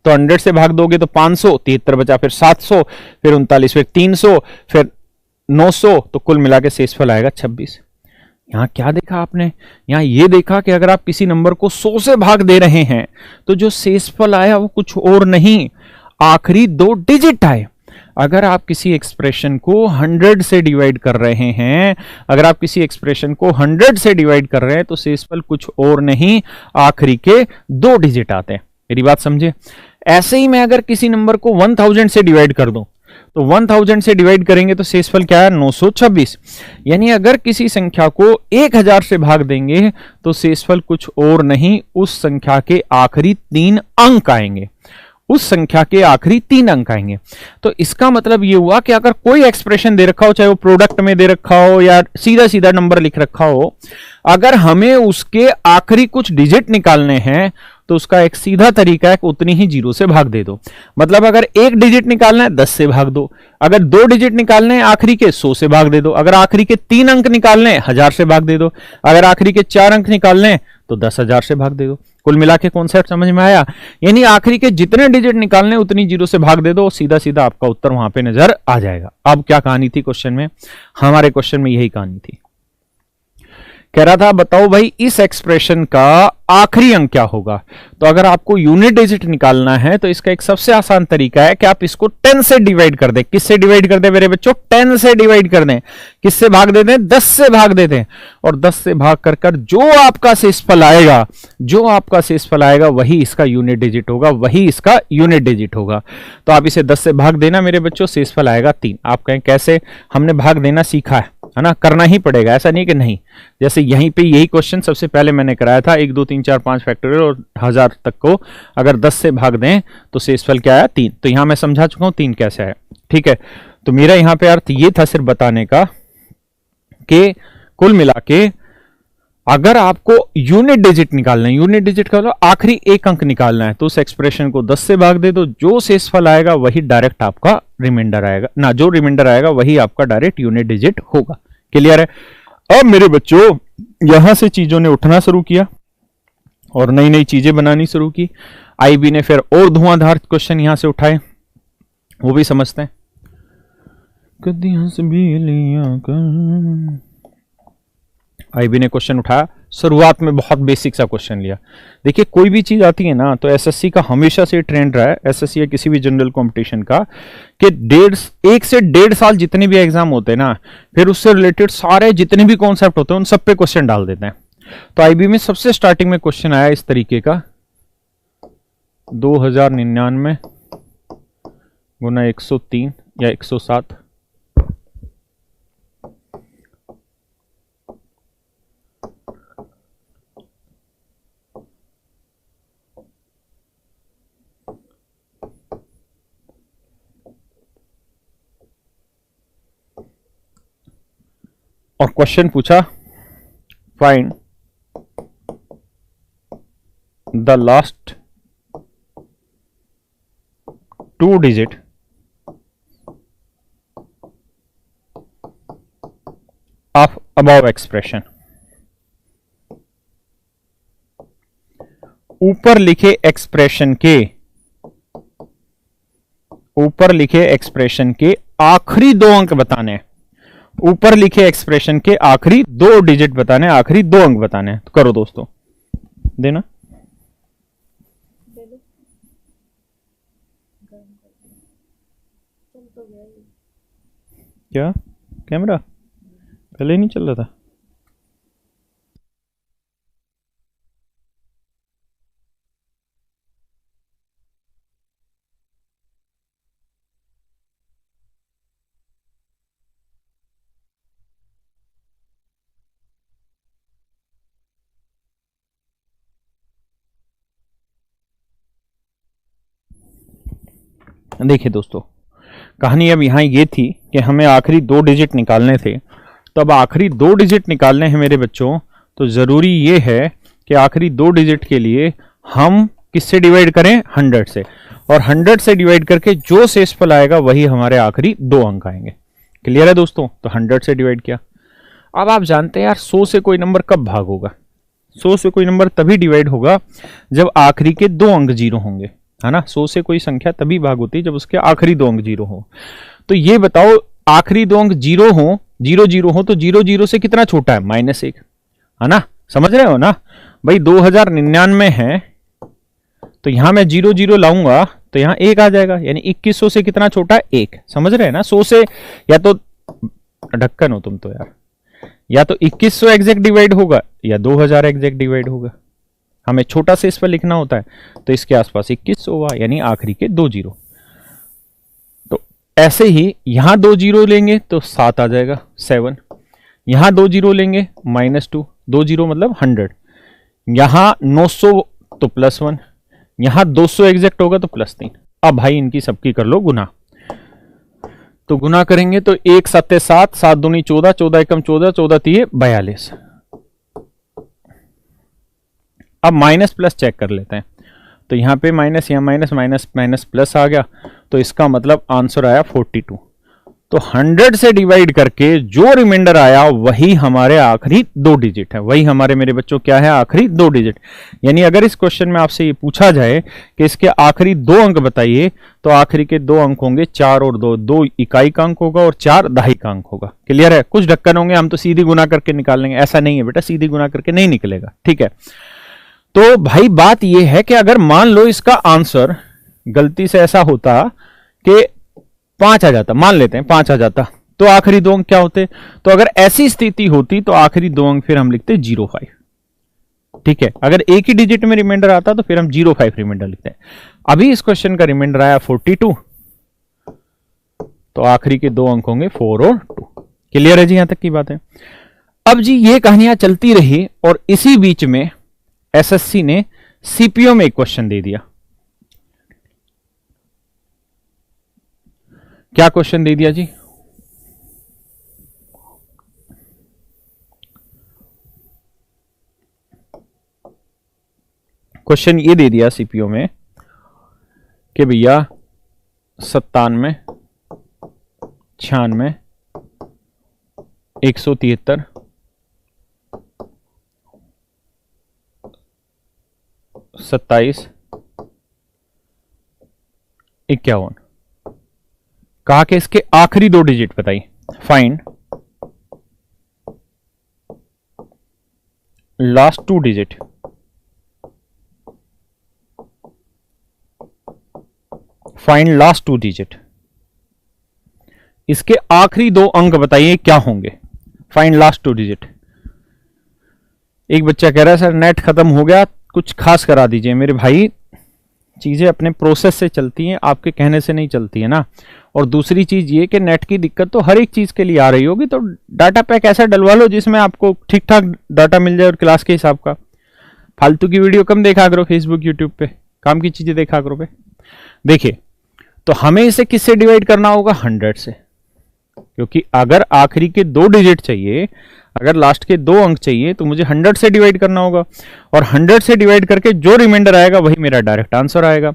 तो 100 से भाग दोगे तो 500, 73 बचा, फिर 700, फिर 39, फिर 300, फिर 900, तो कुल मिला के शेषफल आएगा 26। यहां क्या देखा आपने? यहां ये देखा कि अगर आप किसी नंबर को 100 से भाग दे रहे हैं तो जो शेषफल आया वो कुछ और नहीं, आखिरी 2 डिजिट आए। अगर आप किसी एक्सप्रेशन को 100 से डिवाइड कर रहे हैं, अगर आप किसी एक्सप्रेशन को 100 से डिवाइड कर रहे हैं तो शेषफल कुछ और नहीं, आखिरी के 2 डिजिट आते हैं। मेरी बात समझे? ऐसे ही मैं अगर किसी नंबर को 1000 से डिवाइड कर दूं, तो 1000 से डिवाइड करेंगे तो शेषफल क्या है? 926। यानी अगर किसी संख्या को 1000 से भाग देंगे तो शेषफल कुछ और नहीं, उस संख्या के आखिरी 3 अंक आएंगे, उस संख्या के आखिरी 3 अंक आएंगे। तो इसका मतलब यह हुआ कि अगर कोई एक्सप्रेशन दे रखा हो, चाहे वो प्रोडक्ट में दे रखा हो या सीधा सीधा नंबर लिख रखा हो, अगर हमें उसके आखिरी कुछ डिजिट निकालने हैं तो उसका एक सीधा तरीका है कि उतनी ही 0 से भाग दे दो। मतलब अगर एक डिजिट निकालना है 10 से भाग दो, अगर 2 डिजिट निकालने हैं आखिरी के 100 से भाग दे दो, अगर आखिरी के 3 अंक निकालने हैं 1000 से भाग दे दो, अगर आखिरी के 4 अंक निकालने हैं तो 10,000 से भाग दे दो। कुल मिला के कॉन्सेप्ट समझ में आया? यानी आखिरी के जितने डिजिट निकालने उतनी 0 से भाग दे दो, सीधा सीधा आपका उत्तर वहां पे नजर आ जाएगा। अब क्या कहानी थी क्वेश्चन में? हमारे क्वेश्चन में यही कहानी थी। कह रहा था बताओ भाई इस एक्सप्रेशन का आखिरी अंक क्या होगा? तो अगर आपको यूनिट डिजिट निकालना है तो इसका एक सबसे आसान तरीका है कि आप इसको 10 से डिवाइड कर दें। किससे डिवाइड कर दें मेरे बच्चों? 10 से डिवाइड कर दें। किससे भाग दे दें? 10 से भाग दे दें। और 10 से भाग कर कर जो आपका शेषफल आएगा, जो आपका शेषफल आएगा वही इसका यूनिट डिजिट होगा, वही इसका यूनिट डिजिट होगा। तो आप इसे 10 से भाग देना मेरे बच्चों, शेषफल आएगा 3। आप कहें कैसे? हमने भाग देना सीखा है ना, करना ही पड़ेगा, ऐसा नहीं कि नहीं। जैसे यहीं पे यही क्वेश्चन सबसे पहले मैंने कराया था, 1 2 3 4 5 फैक्टोरियल और 1000 तक को अगर 10 से भाग दें तो शेषफल क्या आया? 3। तो यहां मैं समझा चुका हूं 3 कैसे है। ठीक है, तो मेरा यहां पे अर्थ ये था सिर्फ बताने का कि कुल मिला के अगर आपको यूनिट डिजिट निकालना है, यूनिट डिजिट का मतलब आखिरी एक अंक निकालना है, तो उस एक्सप्रेशन को 10 से भाग दे दो, जो शेषफल आएगा वही डायरेक्ट आपका रिमाइंडर आएगा ना, जो रिमाइंडर आएगा वही आपका डायरेक्ट यूनिट डिजिट होगा। क्लियर है? अब मेरे बच्चों यहां से चीजों ने उठना शुरू किया और नई नई चीजें बनानी शुरू की। आईबी ने फिर और धुआंधार क्वेश्चन यहां से उठाए, वो भी समझते हैं। कदी हंस भी लिया कर। आईबी ने क्वेश्चन उठाया, शुरुआत में बहुत बेसिक सा क्वेश्चन लिया। देखिए कोई भी चीज आती है ना तो एसएससी का हमेशा से ट्रेंड रहा है, एसएससी या किसी भी जनरल कंपटीशन का, कि 1 से 1.5 साल जितने भी एग्जाम होते हैं ना, फिर उससे रिलेटेड सारे जितने भी कॉन्सेप्ट होते हैं उन सब पे क्वेश्चन डाल देते हैं। तो आईबी में सबसे स्टार्टिंग में क्वेश्चन आया इस तरीके का, 2099 गुना 103 या 107। और क्वेश्चन पूछा find the last 2 digit of above expression. ऊपर लिखे एक्सप्रेशन के ऊपर लिखे एक्सप्रेशन के आखिरी दो अंक बताने हैं। ऊपर लिखे एक्सप्रेशन के आखिरी दो डिजिट बताने, आखिरी दो अंक बताने हैं। तो करो दोस्तों, देना। क्या कैमरा पहले ही नहीं चल रहा था? देखिए दोस्तों, कहानी अब यहाँ ये थी कि हमें आखिरी दो डिजिट निकालने थे। तो अब आखिरी दो डिजिट निकालने हैं मेरे बच्चों, तो ज़रूरी ये है कि आखिरी दो डिजिट के लिए हम किससे डिवाइड करें? 100 से। और 100 से डिवाइड करके जो शेषफल आएगा वही हमारे आखिरी दो अंक आएंगे। क्लियर है दोस्तों? तो 100 से डिवाइड किया। अब आप जानते हैं यार, 100 से कोई नंबर कब भाग होगा? 100 से कोई नंबर तभी डिवाइड होगा जब आखिरी के दो अंक जीरो होंगे, है ना। 100 से कोई संख्या तभी भाग होती है जब उसके आखिरी दो अंक जीरो हो। तो ये बताओ, आखिरी दो अंक जीरो हो, जीरो जीरो हो, तो जीरो जीरो से कितना छोटा है? -1, है ना। समझ रहे हो ना भाई? 2099 है, तो यहां मैं जीरो जीरो लाऊंगा तो यहां 1 आ जाएगा, यानी 2100 से कितना छोटा है? 1। समझ रहे हैं ना? 100 से या तो ढक्कन हो तुम तो यार, या तो 2100 एग्जैक्ट डिवाइड होगा या 2000 एग्जैक्ट डिवाइड होगा। हमें छोटा से इस पर लिखना होता है, तो इसके आसपास 2100 हुआ, यानी आखिरी के दो जीरो। तो ऐसे ही यहां दो जीरो लेंगे तो 7 आ जाएगा, 7। यहां दो जीरो लेंगे -2, दो जीरो मतलब 100। यहां 900 तो +1, यहां 200 एग्जैक्ट होगा तो +3। अब भाई इनकी सबकी कर लो गुना। तो गुना करेंगे तो 1 7 7, 7 दूनी 14, 14 एकम 14, 14 3 42। अब माइनस प्लस चेक कर लेते हैं। तो यहां पे माइनस, यहां माइनस, माइनस माइनस प्लस आ गया, तो इसका मतलब आंसर आया 42। तो 100 से डिवाइड करके जो रिमाइंडर आया वही हमारे आखिरी दो डिजिट है। वही हमारे मेरे बच्चों क्या है? आखिरी दो डिजिट। यानी अगर इस क्वेश्चन में आपसे ये पूछा जाए कि इसके आखिरी दो अंक बताइए, तो आखिरी के दो अंक होंगे 4 और 2, 2 इकाई का अंक होगा और 4 दहाई का अंक होगा। क्लियर है? कुछ ढक्कन होंगे, हम तो सीधी गुना करके निकाल लेंगे। ऐसा नहीं है बेटा, सीधी गुना करके नहीं निकलेगा। ठीक है। तो भाई बात यह है कि अगर मान लो इसका आंसर गलती से ऐसा होता कि 5 आ जाता, मान लेते हैं 5 आ जाता, तो आखिरी दो अंक क्या होते? तो अगर ऐसी स्थिति होती तो आखिरी दो अंक फिर हम लिखते 05। ठीक है। अगर एक ही डिजिट में रिमाइंडर आता तो फिर हम 05 रिमाइंडर लिखते हैं। अभी इस क्वेश्चन का रिमाइंडर आया 42, तो आखिरी के दो अंक होंगे 4 और 2। क्लियर है जी? यहां तक की बात है। अब जी ये कहानियां चलती रही और इसी बीच में एसएससी ने सीपीओ में एक क्वेश्चन दे दिया। क्या क्वेश्चन दे दिया जी? क्वेश्चन ये दे दिया सीपीओ में कि भैया 97, 96, 173, 27, 51, कहा कि इसके आखिरी दो डिजिट बताइए। Find last two digit. Find last two digit, इसके आखिरी दो अंक बताइए क्या होंगे। Find last two digit. एक बच्चा कह रहा है सर नेट खत्म हो गया, कुछ खास करा दीजिए। मेरे भाई चीजें अपने प्रोसेस से चलती हैं, आपके कहने से नहीं चलती है ना। और दूसरी चीज ये कि नेट की दिक्कत तो हर एक चीज के लिए आ रही होगी, तो डाटा पैक ऐसा डलवा लो जिसमें आपको ठीक ठाक डाटा मिल जाए और क्लास के हिसाब का। फालतू की वीडियो कम देखा करो फेसबुक यूट्यूब पे, काम की चीजें देखा करो पे। देखिए, तो हमें इसे किससे डिवाइड करना होगा? 100 से, क्योंकि अगर आखिरी के दो डिजिट चाहिए, अगर लास्ट के दो अंक चाहिए, तो मुझे 100 से डिवाइड करना होगा। और 100 से डिवाइड करके जो रिमाइंडर आएगा वही मेरा डायरेक्ट आंसर आएगा।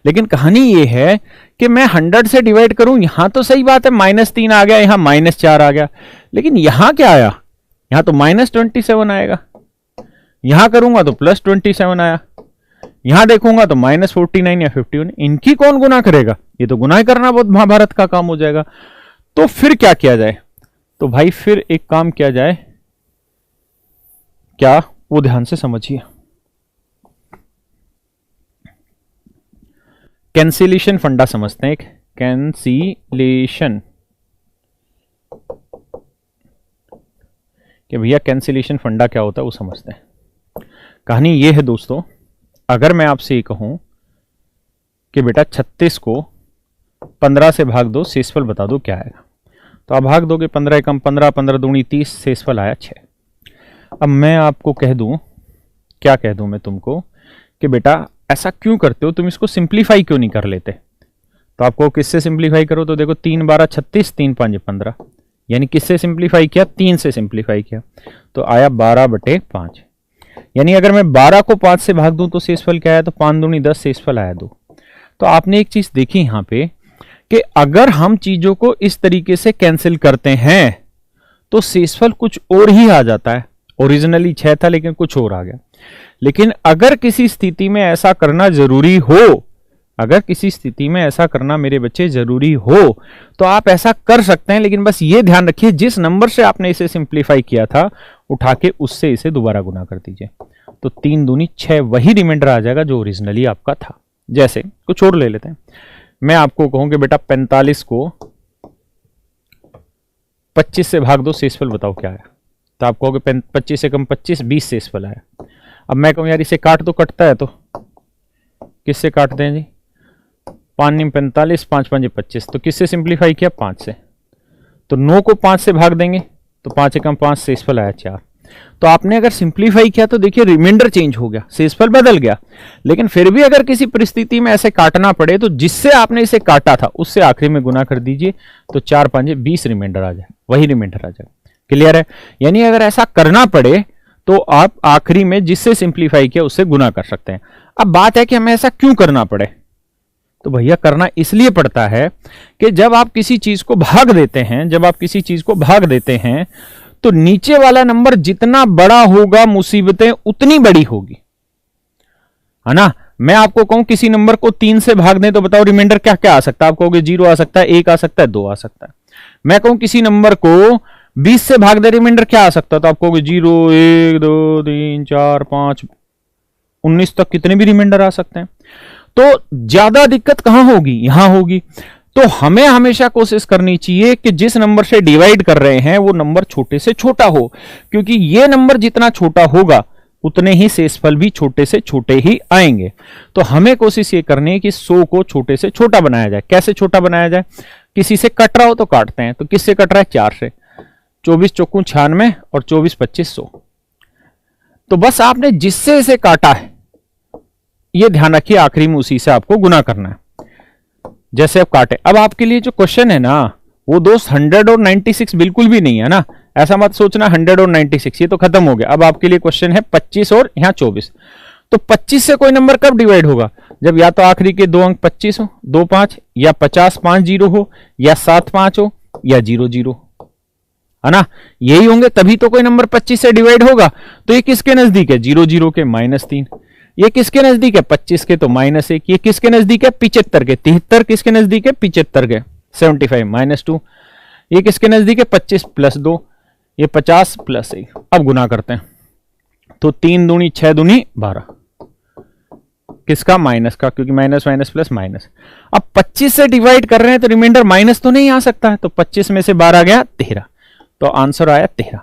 लेकिन कहानी ये है कि मैं 100 से डिवाइड करूं, यहां तो सही बात है -3 आ गया, यहां -4 आ गया, लेकिन यहां क्या आया? यहां तो -27 आएगा। यहां करूंगा तो +27 आया। यहां देखूंगा तो -49 या 51, इनकी कौन गुना करेगा? ये तो गुना करना बहुत महाभारत का काम हो जाएगा। तो फिर क्या किया जाए? तो भाई फिर एक काम किया जाए, क्या, वो ध्यान से समझिए। कैंसिलेशन फंडा समझते हैं, एक कैंसिलेशन, कि भैया कैंसिलेशन फंडा क्या होता है वो समझते हैं। कहानी ये है दोस्तों, अगर मैं आपसे ये कहूं कि बेटा 36 को 15 से भाग दो, शेषफल बता दो क्या आएगा, तो आप भाग दोगे 15 एकम 15, 15 दूनी 30, शेषफल आया 6। अब मैं आपको कह दूं, क्या कह दूं मैं तुमको कि बेटा ऐसा क्यों करते हो, तुम इसको सिंप्लीफाई क्यों नहीं कर लेते? तो आपको किससे सिंप्लीफाई करो, तो देखो 3 12 36, 3 5 15, यानी किससे सिंप्लीफाई किया? 3 से सिंप्लीफाई किया, तो आया 12/5। यानी अगर मैं 12 को 5 से भाग दूं तो शेषफल क्या आया? तो 5 दूनी 10, शेषफल आया 2। तो आपने एक चीज देखी यहां पे कि अगर हम चीजों को इस तरीके से कैंसिल करते हैं तो शेषफल कुछ और ही आ जाता है। ओरिजिनली 6 था लेकिन कुछ और आ गया। लेकिन अगर किसी स्थिति में ऐसा करना जरूरी हो, अगर किसी स्थिति में ऐसा करना मेरे बच्चे जरूरी हो, तो आप ऐसा कर सकते हैं, लेकिन बस ये ध्यान रखिए जिस नंबर से आपने इसे सिंप्लीफाई किया था उठा के उससे इसे दोबारा गुना कर दीजिए, तो 3 दूनी 6 वही रिमाइंडर आ जाएगा जो ओरिजिनली आपका था। जैसे कुछ और ले लेते हैं, मैं आपको कहूं कि बेटा 45 को 25 से भाग दो, शेषफल बताओ क्या है, तो आप कहोगे 25 से कम 25, 20 शेषफल आया। अब मैं कहूं यार इसे काट दो, कटता है तो किससे काटते हैं जी? 5 × 45, 5 × 5 = 25, तो किससे सिंप्लीफाई किया? 5 से। तो 9 को 5 से भाग देंगे तो 5 एकम 5, शेषफल आया 4। तो आपने अगर सिंप्लीफाई किया तो देखिए रिमाइंडर चेंज हो गया, शेषफल बदल गया, लेकिन फिर भी अगर किसी परिस्थिति में ऐसे काटना पड़े तो जिससे आपने इसे काटा था उससे आखिरी में गुना कर दीजिए, तो 4 5 20 रिमाइंडर आ जाए, वही रिमाइंडर आ जाए। क्लियर है? यानी अगर ऐसा करना पड़े तो आप आखिरी में जिससे सिंप्लीफाई किया उससे गुना कर सकते हैं। अब बात है कि हमें ऐसा क्यों करना पड़े, तो भैया करना इसलिए पड़ता है कि जब आप किसी चीज को भाग देते हैं, जब आप किसी चीज को भाग देते हैं तो नीचे वाला नंबर जितना बड़ा होगा मुसीबतें उतनी बड़ी होगी, है ना? मैं आपको कहूं किसी नंबर को 3 से भाग दें तो बताओ रिमाइंडर क्या क्या आ सकता है? आप कहोगे 0 आ सकता है, 1 आ सकता है, 2 आ सकता है। मैं कहूं किसी नंबर को 20 से भाग दे, रिमाइंडर क्या आ सकता है? तो आप कहोगे 0 1 2 3 4 5 19 तक कितने भी रिमाइंडर आ सकते हैं। तो ज्यादा दिक्कत कहां होगी? यहां होगी। तो हमें हमेशा कोशिश करनी चाहिए कि जिस नंबर से डिवाइड कर रहे हैं वो नंबर छोटे से छोटा हो, क्योंकि ये नंबर जितना छोटा होगा उतने ही शेषफल भी छोटे से छोटे ही आएंगे। तो हमें कोशिश ये करनी है कि 100 को छोटे से छोटा बनाया जाए। कैसे छोटा बनाया जाए? किसी से कट रहा हो तो काटते हैं, तो किससे कट रहा है? 4 से। 24 चौकू 96 और 24 25 100। तो बस आपने जिससे इसे काटा है ये ध्यान रखिए, आखिरी में उसी से आपको गुना करना है जैसे आप काटे। अब आपके लिए जो क्वेश्चन है ना वो दोस्त 100 और 96 बिल्कुल भी नहीं है ना, ऐसा मत सोचना 100 और 96 ये तो खत्म हो गया। अब आपके लिए क्वेश्चन है 25 और यहां 24। तो 25 से कोई नंबर कब डिवाइड होगा? जब या तो आखिरी के 2 अंक 25 हो, 2 5, या 50 5 0 हो, या 7 5 हो, या 0 0, है ना? यही होंगे तभी तो कोई नंबर 25 से डिवाइड होगा। तो ये किसके नजदीक है? 0 0 के -3। ये किसके नजदीक है? 25 के तो -1। ये किसके नजदीक है? 75 के। 73 किसके नजदीक है? 75 के। 75 -2। ये किसके नजदीक है? 25 + 2। ये 50 + 1। अब गुना करते हैं तो 3 दूनी 6 दूनी 12। किसका? माइनस का, क्योंकि माइनस माइनस प्लस माइनस। अब 25 से डिवाइड कर रहे हैं तो रिमाइंडर माइनस तो नहीं आ सकता है, तो 25 में से 12 गया 13, तो आंसर आया 13।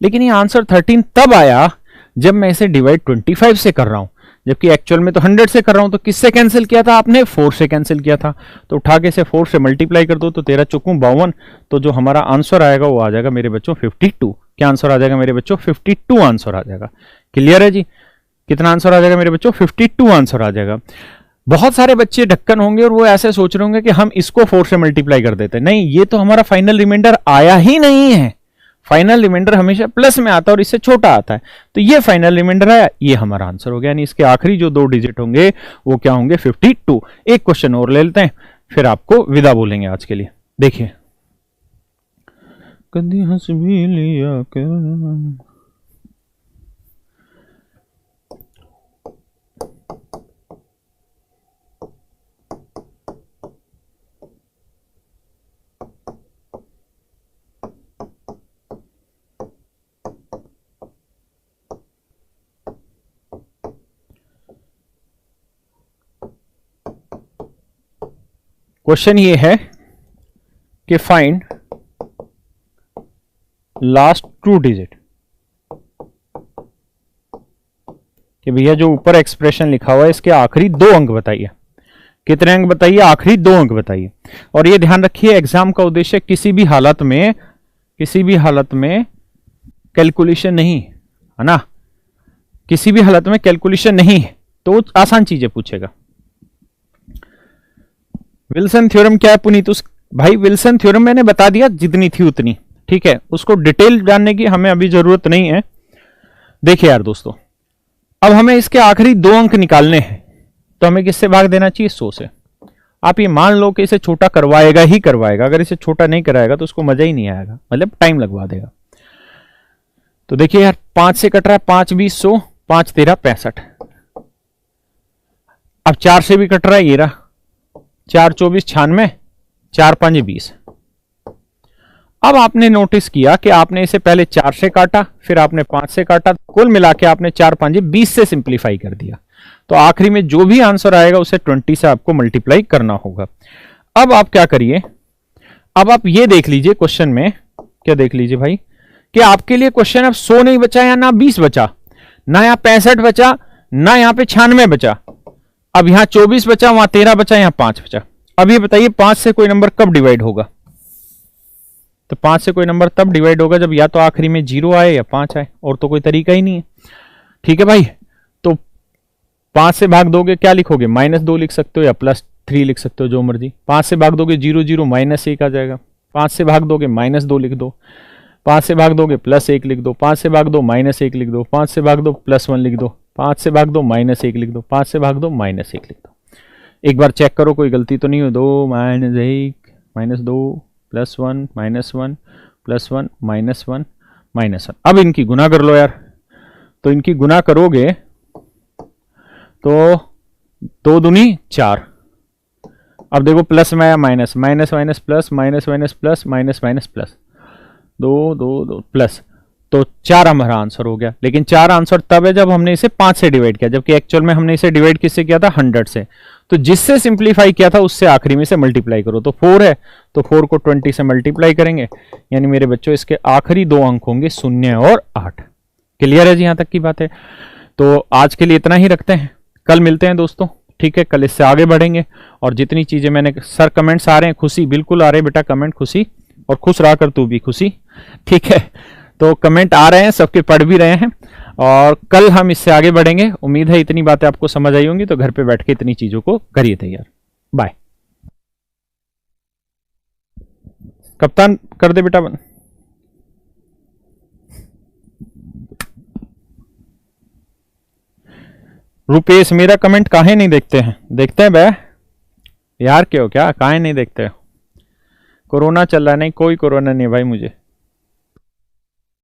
लेकिन ये आंसर 13 तब आया जब मैं इसे डिवाइड 25 से कर रहा हूं, जबकि एक्चुअल में तो 100 से कर रहा हूं। तो किससे कैंसिल किया था आपने? 4 से कैंसिल किया था। तो उठा के इसे 4 से मल्टीप्लाई कर दो तो 13 चौकू 52। तो जो हमारा आंसर आएगा वो आ जाएगा मेरे बच्चों 52। क्या आंसर आ जाएगा मेरे बच्चों? 52 आंसर आ जाएगा। क्लियर है जी? कितना आंसर आ जाएगा मेरे बच्चों? 52 आंसर आ जाएगा। बहुत सारे बच्चे ढक्कन होंगे और वो ऐसे सोच रहे होंगे कि हम इसको 4 से मल्टीप्लाई कर देते हैं। नहीं, ये तो हमारा फाइनल रिमाइंडर आया ही नहीं है। फाइनल रिमाइंडर हमेशा प्लस में आता है और इससे छोटा आता है। तो ये फाइनल रिमाइंडर आया, ये हमारा आंसर हो गया। यानी इसके आखिरी जो 2 डिजिट होंगे वो क्या होंगे? 52। एक क्वेश्चन और ले लेते हैं फिर आपको विदा बोलेंगे आज के लिए। देखिए, कभी हंस भी लिया कर। क्वेश्चन ये है कि फाइंड लास्ट 2 डिजिट, कि भैया जो ऊपर एक्सप्रेशन लिखा हुआ है इसके आखिरी 2 अंक बताइए। कितने अंक बताइए? आखिरी 2 अंक बताइए। और ये ध्यान रखिए, एग्जाम का उद्देश्य किसी भी हालत में कैलकुलेशन नहीं है ना, किसी भी हालत में कैलकुलेशन नहीं है, तो आसान चीजें पूछेगा। विल्सन थ्योरम क्या है पुनीत? भाई विल्सन थ्योरम मैंने बता दिया, जितनी थी उतनी, ठीक है, उसको डिटेल जानने की हमें अभी जरूरत नहीं है। देखिए यार दोस्तों, अब हमें इसके आखिरी 2 अंक निकालने हैं, तो हमें किससे भाग देना चाहिए? 100 से। आप ये मान लो कि इसे छोटा करवाएगा ही करवाएगा, अगर इसे छोटा नहीं कराएगा तो उसको मजा ही नहीं आएगा, मतलब टाइम लगवा देगा। तो देखिए यार, 5 से कट रहा है, 5 20 100, 5 13 65। अब 4 से भी कट रहा है, ये रहा 4 24 96, 4 5 20। अब आपने नोटिस किया कि आपने इसे पहले 4 से काटा, फिर आपने 5 से काटा, कुल मिला के आपने 4 5 20 से सिंप्लीफाई कर दिया। तो आखिरी में जो भी आंसर आएगा उसे 20 से आपको मल्टीप्लाई करना होगा। अब आप क्या करिए, अब आप ये देख लीजिए क्वेश्चन में, क्या देख लीजिए भाई, कि आपके लिए क्वेश्चन अब 100 नहीं बचा या ना 20 बचा, ना यहां 65 बचा, ना यहां पे 96 बचा। अब यहां 24 बचा, वहां 13 बचा, यहां 5 बचा। अब ये बताइए 5 से कोई नंबर कब डिवाइड होगा? तो 5 से कोई नंबर तब डिवाइड होगा जब या तो आखिरी में 0 आए या 5 आए, और तो कोई तरीका ही नहीं है। ठीक है भाई, तो 5 से भाग दोगे क्या लिखोगे? -2 लिख सकते हो या +3 लिख सकते हो, जो मर्जी। 5 से भाग दोगे 0 0 -1 आ जाएगा। 5 से भाग दोगे -2 लिख दो, 5 से भाग दोगे +1 लिख दो, 5 से भाग दो -1 लिख दो, 5 से भाग दो +1 लिख दो, 5 से भाग दो -1 लिख दो, 5 से भाग दो -1 लिख दो। एक बार चेक करो कोई गलती तो नहीं हो। 2 -1 -2 +1 -1 +1 -1 -1। अब इनकी गुना कर लो यार, तो इनकी गुना करोगे तो 2 दूनी 4। अब देखो प्लस में आया minus, minus minus plus, minus minus plus, minus minus plus, 2 2 2 plus, तो 4 हमारा आंसर हो गया। लेकिन 4 आंसर तब है जब हमने इसे 5 से डिवाइड किया, जबकि एक्चुअल में हमने इसे डिवाइड किससे किया था? 100 से। तो जिससे सिंप्लीफाई किया था उससे आखिरी में से मल्टीप्लाई करो, तो 4 है, तो 4 को 20 से मल्टीप्लाई करेंगे, यानी मेरे बच्चों इसके आखिरी 2 अंक होंगे 0 और 8। क्लियर है जी? यहां तक की बात है। तो आज के लिए इतना ही रखते हैं, कल मिलते हैं दोस्तों, ठीक है? कल इससे आगे बढ़ेंगे, और जितनी चीजें मैंने, सर कमेंट्स आ रहे हैं, खुशी बिल्कुल आ रहे हैं बेटा, कमेंट खुशी, और खुश रहा कर तू भी खुशी, ठीक है? तो कमेंट आ रहे हैं, सबके पढ़ भी रहे हैं, और कल हम इससे आगे बढ़ेंगे। उम्मीद है इतनी बातें आपको समझ आई होंगी, तो घर पे बैठ के इतनी चीजों को करिए तैयार। बाय। कप्तान कर दे बेटा बन। रुपेश, मेरा कमेंट काहे नहीं देखते हैं? देखते हैं बे यार, क्यों क्या काहे नहीं देखते हो? कोरोना चल रहा है? नहीं, कोई कोरोना नहीं भाई मुझे।